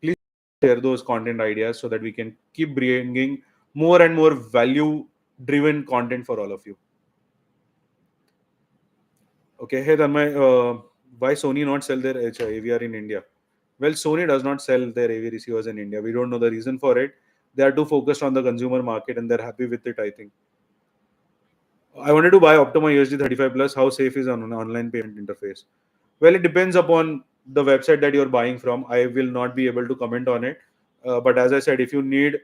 please share those content ideas so that we can keep bringing more and more value driven content for all of you. Okay, hey Tanmay, why Sony not sell their AVR in India? Well, Sony does not sell their AV receivers in India. We don't know the reason for it. They are too focused on the consumer market and they're happy with it, I think. I wanted to buy Optima USD 35 Plus. How safe is an online payment interface? Well, it depends upon the website that you're buying from. I will not be able to comment on it. But as I said, if you need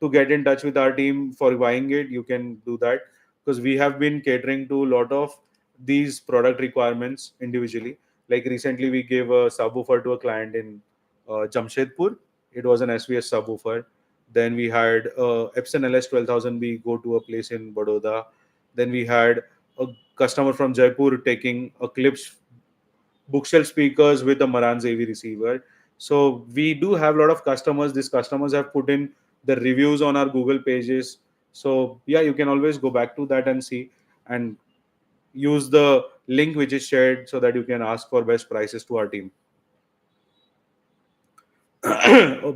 to get in touch with our team for buying it, you can do that, because we have been catering to a lot of these product requirements individually. Like recently, we gave a subwoofer to a client in Jamshedpur. It was an SVS subwoofer. Then we had Epson LS 12,000. We go to a place in Baroda. Then we had a customer from Jaipur taking a clips bookshelf speakers with a Marantz AV receiver. So we do have a lot of customers. These customers have put in the reviews on our Google pages. So yeah, you can always go back to that and see, and use the link which is shared so that you can ask for best prices to our team.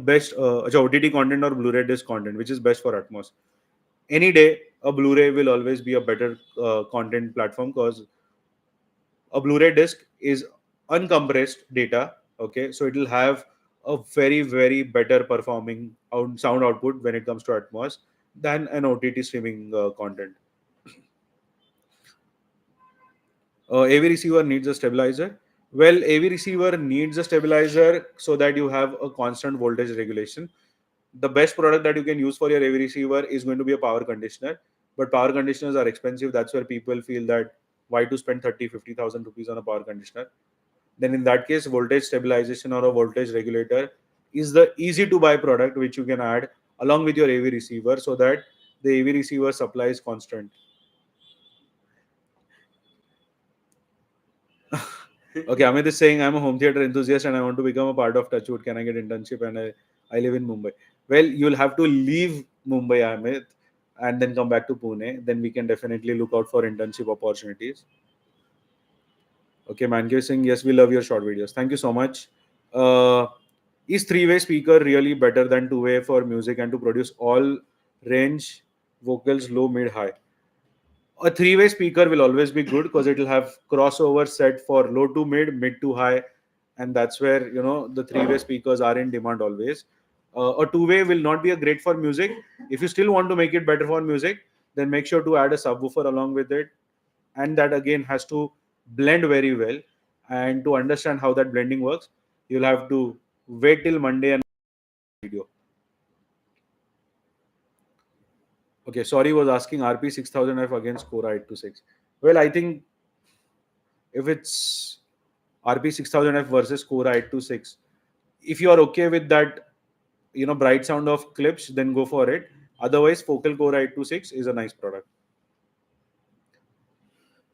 Best OTT content or Blu-ray disc content, which is best for Atmos. Any day, a Blu-ray will always be a better content platform, because a Blu-ray disc is uncompressed data. Okay, so it will have a very better performing sound output when it comes to Atmos than an OTT streaming content. AV receiver needs a stabilizer. Well, AV receiver needs a stabilizer so that you have a constant voltage regulation. The best product that you can use for your AV receiver is going to be a power conditioner, but power conditioners are expensive. That's where people feel that why to spend 30,000-50,000 rupees on a power conditioner. Then in that case, voltage stabilization or a voltage regulator is the easy to buy product which you can add along with your AV receiver, so that the AV receiver supply is constant. Okay, Amit is saying I'm a home theater enthusiast and I want to become a part of Touchwood. Can I get internship? And I live in Mumbai. Well, you'll have to leave Mumbai, Amit, and then come back to Pune. Then we can definitely look out for internship opportunities. Okay, Mankiw is saying yes, we love your short videos. Thank you so much. Uh, is three-way speaker really better than two-way for music and to produce all range vocals, low, mid, high? A three-way speaker will always be good because it will have crossover set for low to mid, mid to high, and that's where the three-way speakers are in demand always. A two-way will not be a great for music. If you still want to make it better for music, then make sure to add a subwoofer along with it, and that again has to blend very well. And to understand how that blending works, you'll have to wait till Monday and video. Okay, sorry, was asking RP 6000F against Cora 826. Well, I think if it's RP 6000F versus Cora 826, if you are okay with that, bright sound of clips, then go for it. Otherwise, Focal Cora 826 is a nice product.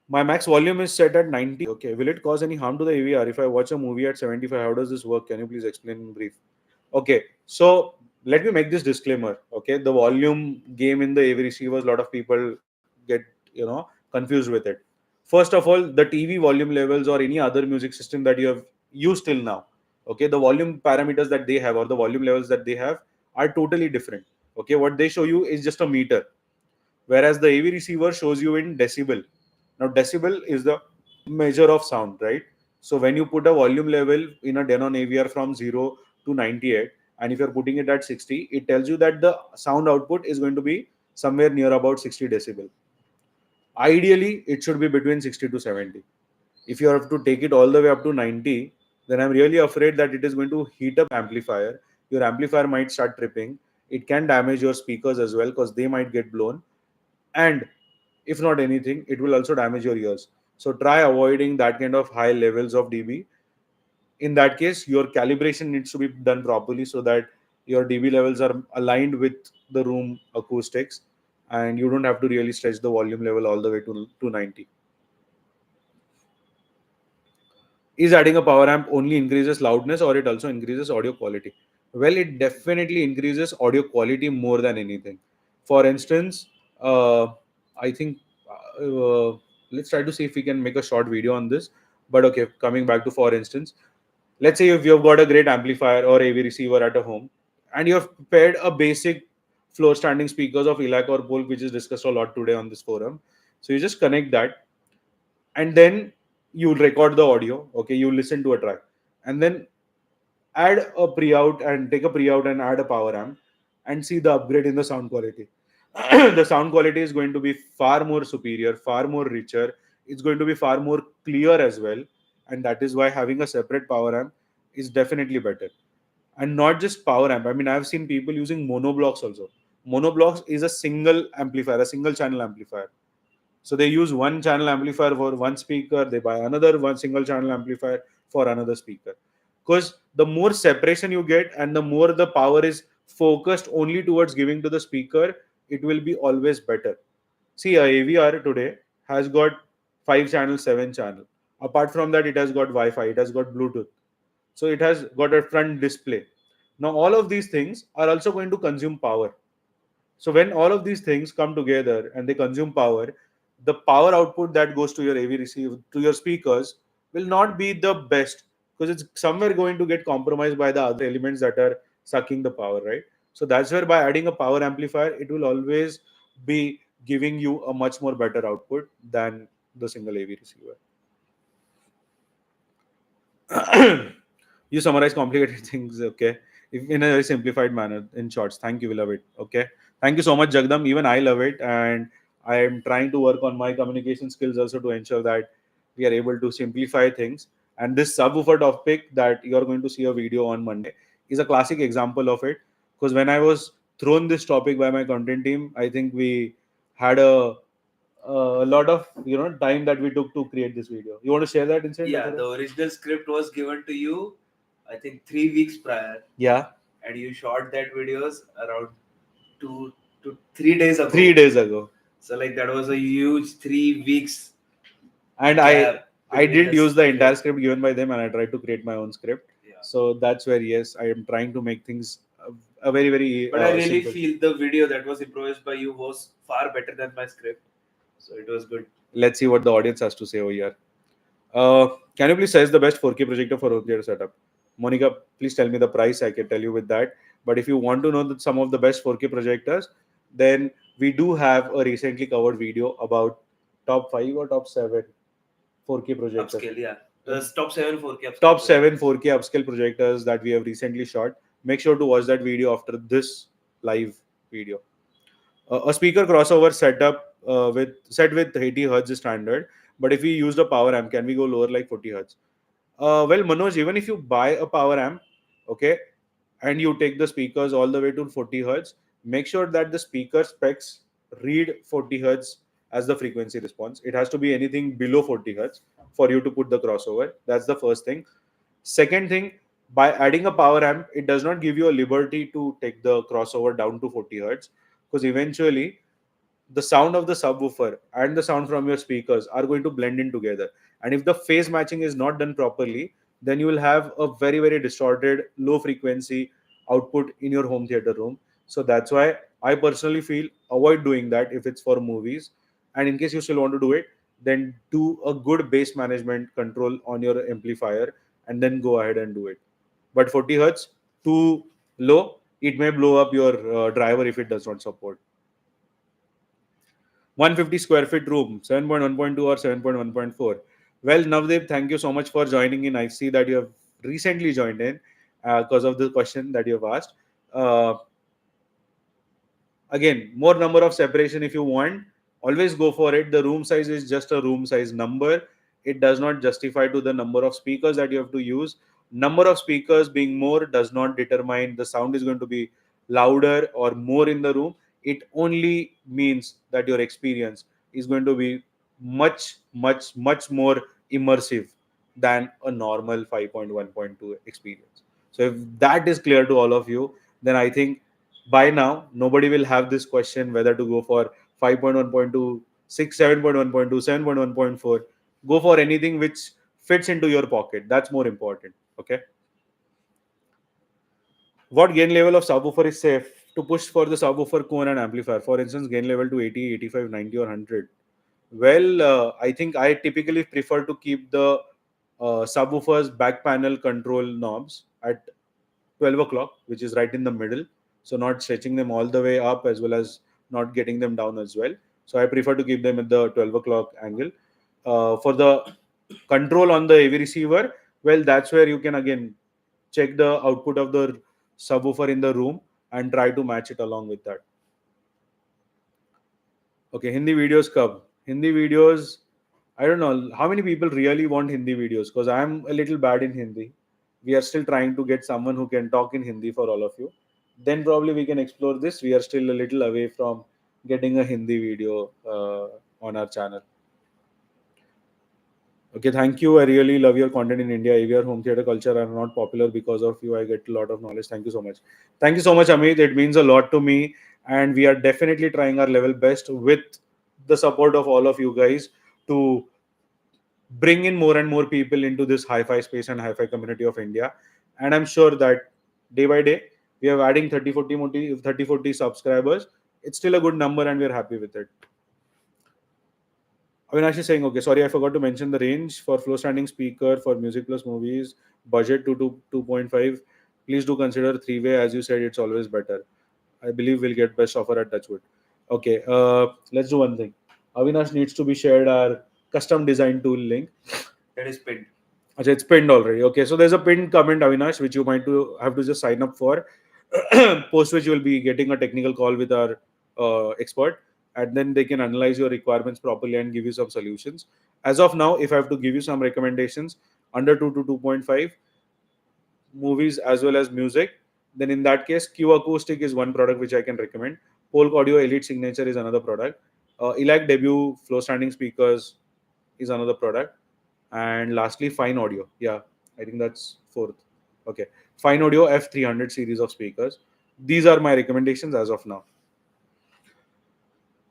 My max volume is set at 90. Okay, will it cause any harm to the AVR if I watch a movie at 75? How does this work? Can you please explain in brief? Okay, so let me make this disclaimer. Okay, the volume game in the AV receivers, a lot of people get confused with it. First of all, the TV volume levels or any other music system that you have used till now, okay, the volume parameters that they have or the volume levels that they have are totally different. Okay, what they show you is just a meter, whereas the AV receiver shows you in decibel. Now, decibel is the measure of sound, right? So when you put a volume level in a Denon AVR from 0 to 98, and if you're putting it at 60, it tells you that the sound output is going to be somewhere near about 60 decibel. Ideally, it should be between 60 to 70. If you have to take it all the way up to 90, then I'm really afraid that it is going to heat up amplifier. Your amplifier might start tripping. It can damage your speakers as well because they might get blown. And if not anything, it will also damage your ears. So try avoiding that kind of high levels of dB. In that case, your calibration needs to be done properly so that your dB levels are aligned with the room acoustics, and you don't have to really stretch the volume level all the way to 90. Is adding a power amp only increases loudness or it also increases audio quality? Well, it definitely increases audio quality more than anything. For instance, I think let's try to see if we can make a short video on this. But okay, coming back to, for instance, let's say if you've got a great amplifier or AV receiver at a home, and you have paired a basic floor standing speakers of ELAC or Polk, which is discussed a lot today on this forum. So you just connect that, and then you record the audio. Okay, you listen to a track, and then add a pre-out and take a pre-out and add a power amp, and see the upgrade in the sound quality. The sound quality is going to be far more superior, far more richer. It's going to be far more clear as well, and that is why having a separate power amp is definitely better. And not just power amp. I mean, I've seen people using monoblocks also. Monoblocks is a single amplifier, a single channel amplifier. So they use one channel amplifier for one speaker, they buy another one single channel amplifier for another speaker. Because the more separation you get and the more the power is focused only towards giving to the speaker, it will be always better. See, a AVR today has got 5 channel, 7 channel. Apart from that, it has got Wi-Fi, it has got Bluetooth. So it has got a front display. Now all of these things are also going to consume power. So when all of these things come together and they consume power, the power output that goes to your AV receiver, to your speakers, will not be the best, because it's somewhere going to get compromised by the other elements that are sucking the power, right? So that's where by adding a power amplifier, it will always be giving you a much more better output than the single AV receiver. You summarize complicated things, okay, if in a very simplified manner in shorts. Thank you, we love it. Okay, thank you so much, Jagdam. Even I love it, and I am trying to work on my communication skills also to ensure that we are able to simplify things. And this subwoofer topic that you are going to see a video on Monday is a classic example of it, because when I was thrown this topic by my content team, I think we had a lot of time that we took to create this video. You want to share that incident? Yeah, the original script was given to you, I think 3 weeks prior, Yeah, and you shot that videos around 2 to 3 days ago. 3 days ago. So like that was a huge 3 weeks And gap I between didn't the use the entire script. script given by them, and I tried to create my own script. Yeah. So that's where, yes, I am trying to make things a very very But I really simple. feel the video that was improvised by you was far better than my script. So it was good. Let's see what the audience has to say over here. Can you please size the best 4K projector for home theater setup? Monica, please tell me the price. I can tell you with that. But if you want to know some of the best 4K projectors, then we do have a recently covered video about top 5 or top 7 4K projectors. Upscale, yeah. The top 7 4K upscale. Top 7 4K upscale projectors that we have recently shot. Make sure to watch that video after this live video. A speaker crossover setup with 80 hertz is standard, but if we used a power amp, can we go lower like 40 hertz? Well, Manoj, even if you buy a power amp, okay, and you take the speakers all the way to 40 hertz, make sure that the speaker specs read 40 hertz as the frequency response. It has to be anything below 40 hertz for you to put the crossover. That's the first thing. Second thing, by adding a power amp, it does not give you a liberty to take the crossover down to 40 hertz, because eventually the sound of the subwoofer and the sound from your speakers are going to blend in together. And if the phase matching is not done properly, then you will have a very very distorted low frequency output in your home theater room. So that's why I personally feel avoid doing that if it's for movies. And in case you still want to do it, then do a good bass management control on your amplifier and then go ahead and do it. But 40 hertz too low, it may blow up your driver if it does not support. 150 square feet room, 7.1.2 or 7.1.4. Well, Navdeep, thank you so much for joining in. I see that you have recently joined in because of the question that you have asked. Uh, Again, more number of separation if you want, always go for it. The room size is just a room size number. It does not justify to the number of speakers that you have to use. Number of speakers being more does not determine the sound is going to be louder or more in the room. It only means that your experience is going to be much more immersive than a normal 5.1.2 experience. So if that is clear to all of you, then I think by now nobody will have this question whether to go for 5.1.2, 7.1.2, 7.1.4. Go for anything which fits into your pocket. That's more important. Okay. What gain level of subwoofer is safe to push for the subwoofer cone and amplifier? For instance, gain level to 80, 85, 90 or 100. Well, I think I typically prefer to keep the subwoofer's back panel control knobs at 12 o'clock, which is right in the middle. So not stretching them all the way up as well as not getting them down as well. So I prefer to keep them at the 12 o'clock angle. For the control on the AV receiver, well, that's where you can again check the output of the subwoofer in the room and try to match it along with that. Okay, Hindi videos kab? Hindi videos, I don't know how many people really want Hindi videos because I'm a little bad in Hindi. We are still trying to get someone who can talk in Hindi for all of you. Then probably we can explore this. We are still a little away from getting a Hindi video on our channel. Okay, thank you. I really love your content in India. AVR home theater culture are not popular because of you. I get a lot of knowledge. Thank you so much. Thank you so much, Amit. It means a lot to me. And we are definitely trying our level best with the support of all of you guys to bring in more and more people into this hi-fi space and hi-fi community of India. And I'm sure that day by day, we are adding 30 40 subscribers. It's still a good number and we're happy with it. Avinash is saying, okay, sorry, I forgot to mention the range for flow standing speaker for music plus movies, budget to 2.5. Please do consider three-way. As you said, it's always better. I believe we'll get best offer at Touchwood. Okay, let's do one thing. Avinash needs to be shared our custom design tool link. That is pinned. Achha, it's pinned already. Okay, so there's a pinned comment, Avinash, which you might have to just sign up for. Post which you will be getting a technical call with our expert, and then they can analyze your requirements properly and give you some solutions. As of now, if I have to give you some recommendations under 2 to 2.5, movies as well as music, then in that case, Q Acoustic is one product which I can recommend. Polk Audio Elite Signature is another product. Elac Debut Flow Standing Speakers is another product. And lastly, Fine Audio. Yeah, I think that's fourth. Okay. Fine Audio F300 series of speakers. These are my recommendations as of now.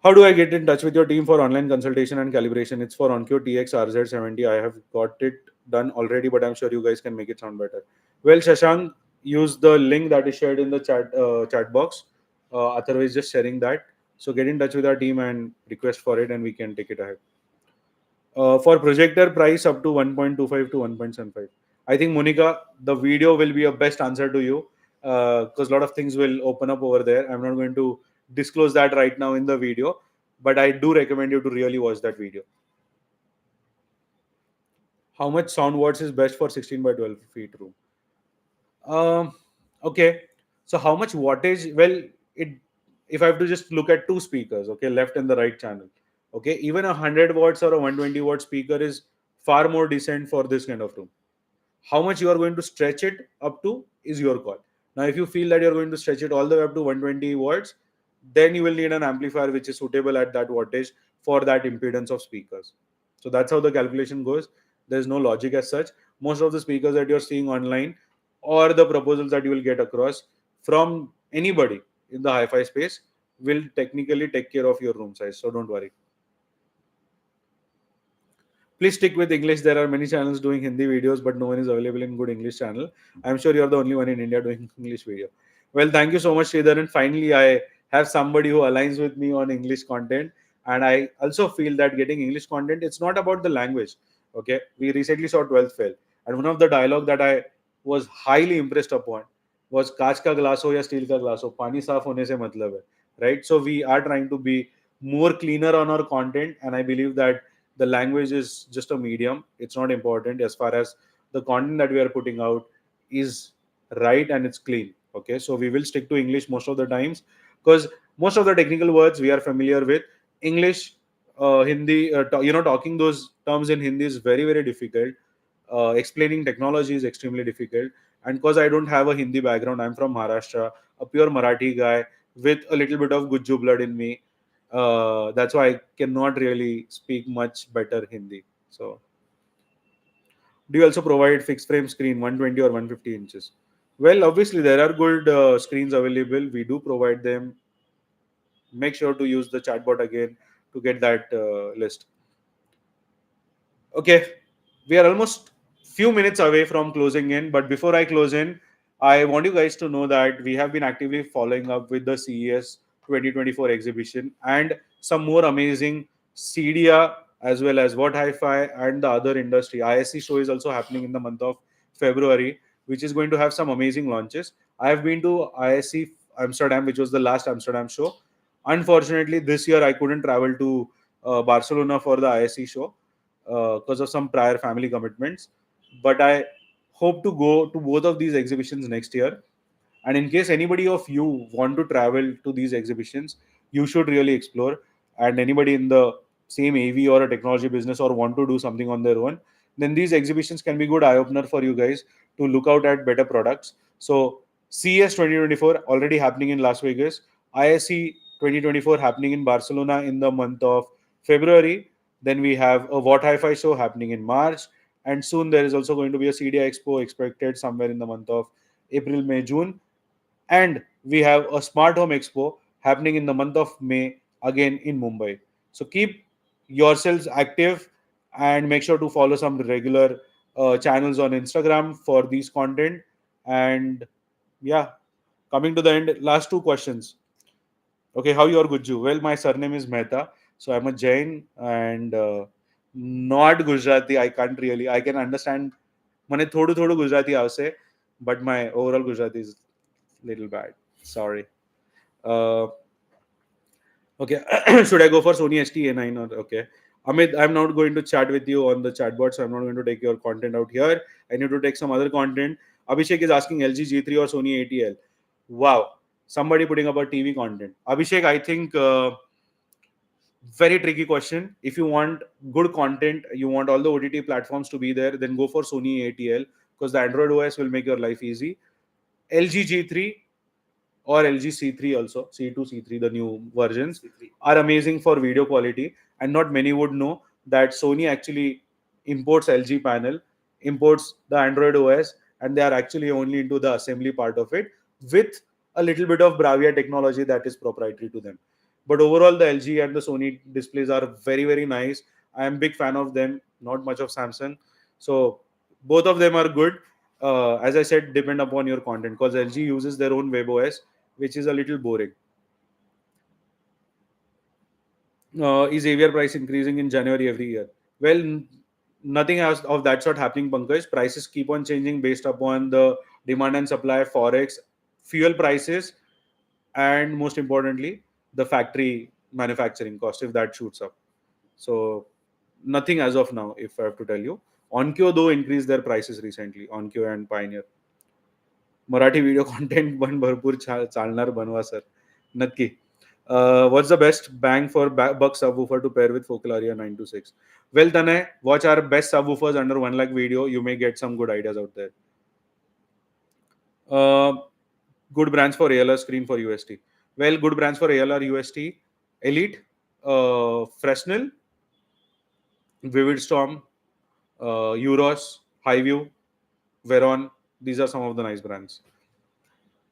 How do I get in touch with your team for online consultation and calibration? It's for OnQ TX RZ70. I have got it done already, but I'm sure you guys can make it sound better. Well, Shashank, use the link that is shared in the chat box. Otherwise, just sharing that. So get in touch with our team and request for it, and we can take it ahead. For projector price up to 1.25 to 1.75. I think Monica, the video will be a best answer to you because a lot of things will open up over there. I'm not going to disclose that right now in the video, but I do recommend you to really watch that video. How much sound watts is best for 16 by 12 feet room? Um, okay. So how much wattage? Well, it if I have to just look at two speakers, okay, left and the right channel, okay, even a 100 watts or a 120 watt speaker is far more decent for this kind of room. How much you are going to stretch it up to is your call. Now, if you feel that you're going to stretch it all the way up to 120 watts, then you will need an amplifier which is suitable at that wattage for that impedance of speakers. So that's how the calculation goes. There's no logic as such. Most of the speakers that you're seeing online or the proposals that you will get across from anybody in the hi-fi space will technically take care of your room size. So don't worry. Please stick with English. There are many channels doing Hindi videos, but no one is available in good English channel. I'm sure you're the only one in India doing English video. Well, thank you so much, Sridhar. And finally, I have somebody who aligns with me on English content. And I also feel that getting English content, it's not about the language. Okay. We recently saw 12th fail. And one of the dialogue that I was highly impressed upon was कांच का glass हो या steel का glass हो, पानी साफ होने से मतलब है. Right. So we are trying to be more cleaner on our content. And I believe that the language is just a medium. It's not important as far as the content that we are putting out is right and it's clean. Okay, so we will stick to English most of the times because most of the technical words we are familiar with. English, Hindi, talking those terms in Hindi is very, very difficult. Explaining technology is extremely difficult. And because I don't have a Hindi background, I'm from Maharashtra, a pure Marathi guy with a little bit of Gujju blood in me. That's why I cannot really speak much better Hindi. So, do you also provide fixed frame screen 120 or 150 inches? Well, obviously there are good screens available. We do provide them. Make sure to use the chatbot again to get that list. Okay, we are almost few minutes away from closing in, but before I close in, I want you guys to know that we have been actively following up with the CES 2024 exhibition and some more amazing CDA as well as What Hi-Fi and the other industry. ISC show is also happening in the month of February, which is going to have some amazing launches. I have been to ISC Amsterdam, which was the last Amsterdam show. Unfortunately, this year I couldn't travel to Barcelona for the ISC show because of some prior family commitments. But I hope to go to both of these exhibitions next year. And in case anybody of you want to travel to these exhibitions, you should really explore. And anybody in the same AV or a technology business or want to do something on their own, then these exhibitions can be good eye opener for you guys to look out at better products. So CES 2024 already happening in Las Vegas, ISE 2024 happening in Barcelona in the month of February. Then we have a What Hi-Fi show happening in March, and soon there is also going to be a CDI Expo expected somewhere in the month of April, May, June, and we have a Smart Home Expo happening in the month of May again in Mumbai. So keep yourselves active and make sure to follow some regular channels on Instagram for these content. And yeah, coming to the end, last two questions. Okay, how you are, Gujju? Well, my surname is Mehta, so I'm a Jain and not Gujarati. I can't really. I can understand. મને થોડું થોડું ગુજરાતી આવશે, but my overall Gujarati is little bad. Sorry. Uh, okay, should I go for Sony ST-A9 or okay? Amit, I'm not going to chat with you on the chatbot, so I'm not going to take your content out here. I need to take some other content. Abhishek is asking LG G3 or Sony ATL. Wow, somebody putting up a TV content. Abhishek, I think very tricky question. If you want good content, you want all the OTT platforms to be there, then go for Sony ATL because the Android OS will make your life easy. LG G3 or LG C3 also, C2, C3, the new versions C3. are amazing for video quality. And not many would know that Sony actually imports LG panel, imports the Android OS, and they are actually only into the assembly part of it with a little bit of Bravia technology that is proprietary to them. But overall, the LG and the Sony displays are very, very nice. I am big fan of them, not much of Samsung. So both of them are good. As I said, depend upon your content because LG uses their own WebOS, which is a little boring. Is AVR price increasing in January every year? Well, nothing else of that sort happening, Pankaj. Prices keep on changing based upon the demand and supply, forex, fuel prices, and most importantly, the factory manufacturing cost if that shoots up. So nothing as of now, if I have to tell you. Onkyo though increased their prices recently. Onkyo and Pioneer. Marathi video content पण भरपूर चालणार बनवा sir नक्की what's the best bang for buck subwoofer to pair with Focal Aria 926? Well, Tanay, watch our best subwoofers under 1 lakh video. You may get some good ideas out there. Uh, good brands for ALR screen for UST. Well, good brands for ALR UST. Elite, Fresnel, Vivid Storm, Euros, Highview, Veron. These are some of the nice brands.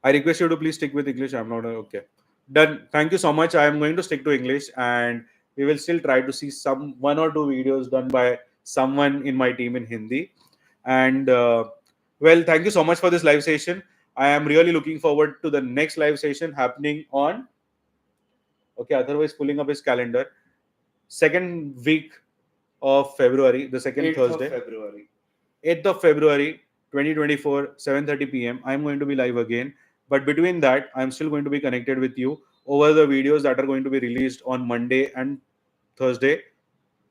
I request you to please stick with English. I'm not okay. Done. Thank you so much. I am going to stick to English, and we will still try to see some one or two videos done by someone in my team in Hindi. And well, thank you so much for this live session. I am really looking forward to the next live session happening on. Okay, otherwise pulling up his calendar. Second week of February, the second 8th Thursday. of February. 8th of February 2024, 7:30 p.m. I'm going to be live again. But between that, I'm still going to be connected with you over the videos that are going to be released on Monday and Thursday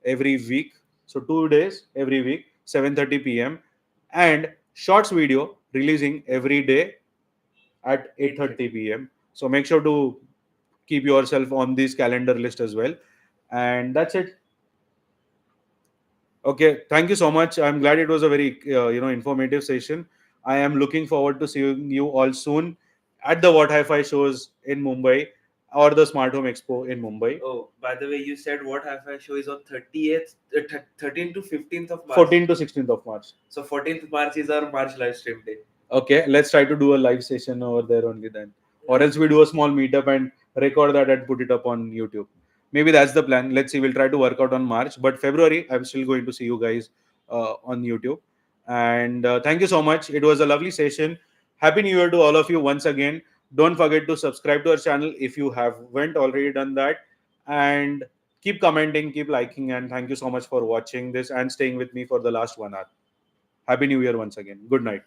every week. So 2 days every week, 7:30 p.m. and shorts video releasing every day at 8:30 p.m. So make sure to keep yourself on this calendar list as well. And that's it. Okay, thank you so much. I'm glad it was a very informative session. I am looking forward to seeing you all soon at the What Hi-Fi shows in Mumbai or the Smart Home Expo in Mumbai. Oh, by the way, you said what Hi-Fi show is on 30th, 13th to 15th of March. 14th to 16th of March. So 14th March is our March live stream day. Okay, let's try to do a live session over there only then. Or else we do a small meetup and record that and put it up on YouTube. Maybe that's the plan. Let's see. We'll try to work out on March. But February, I'm still going to see you guys on YouTube. And thank you so much. It was a lovely session. Happy New Year to all of you once again. Don't forget to subscribe to our channel if you haven't already done that. And keep commenting, keep liking. And thank you so much for watching this and staying with me for the last 1 hour. Happy New Year once again. Good night.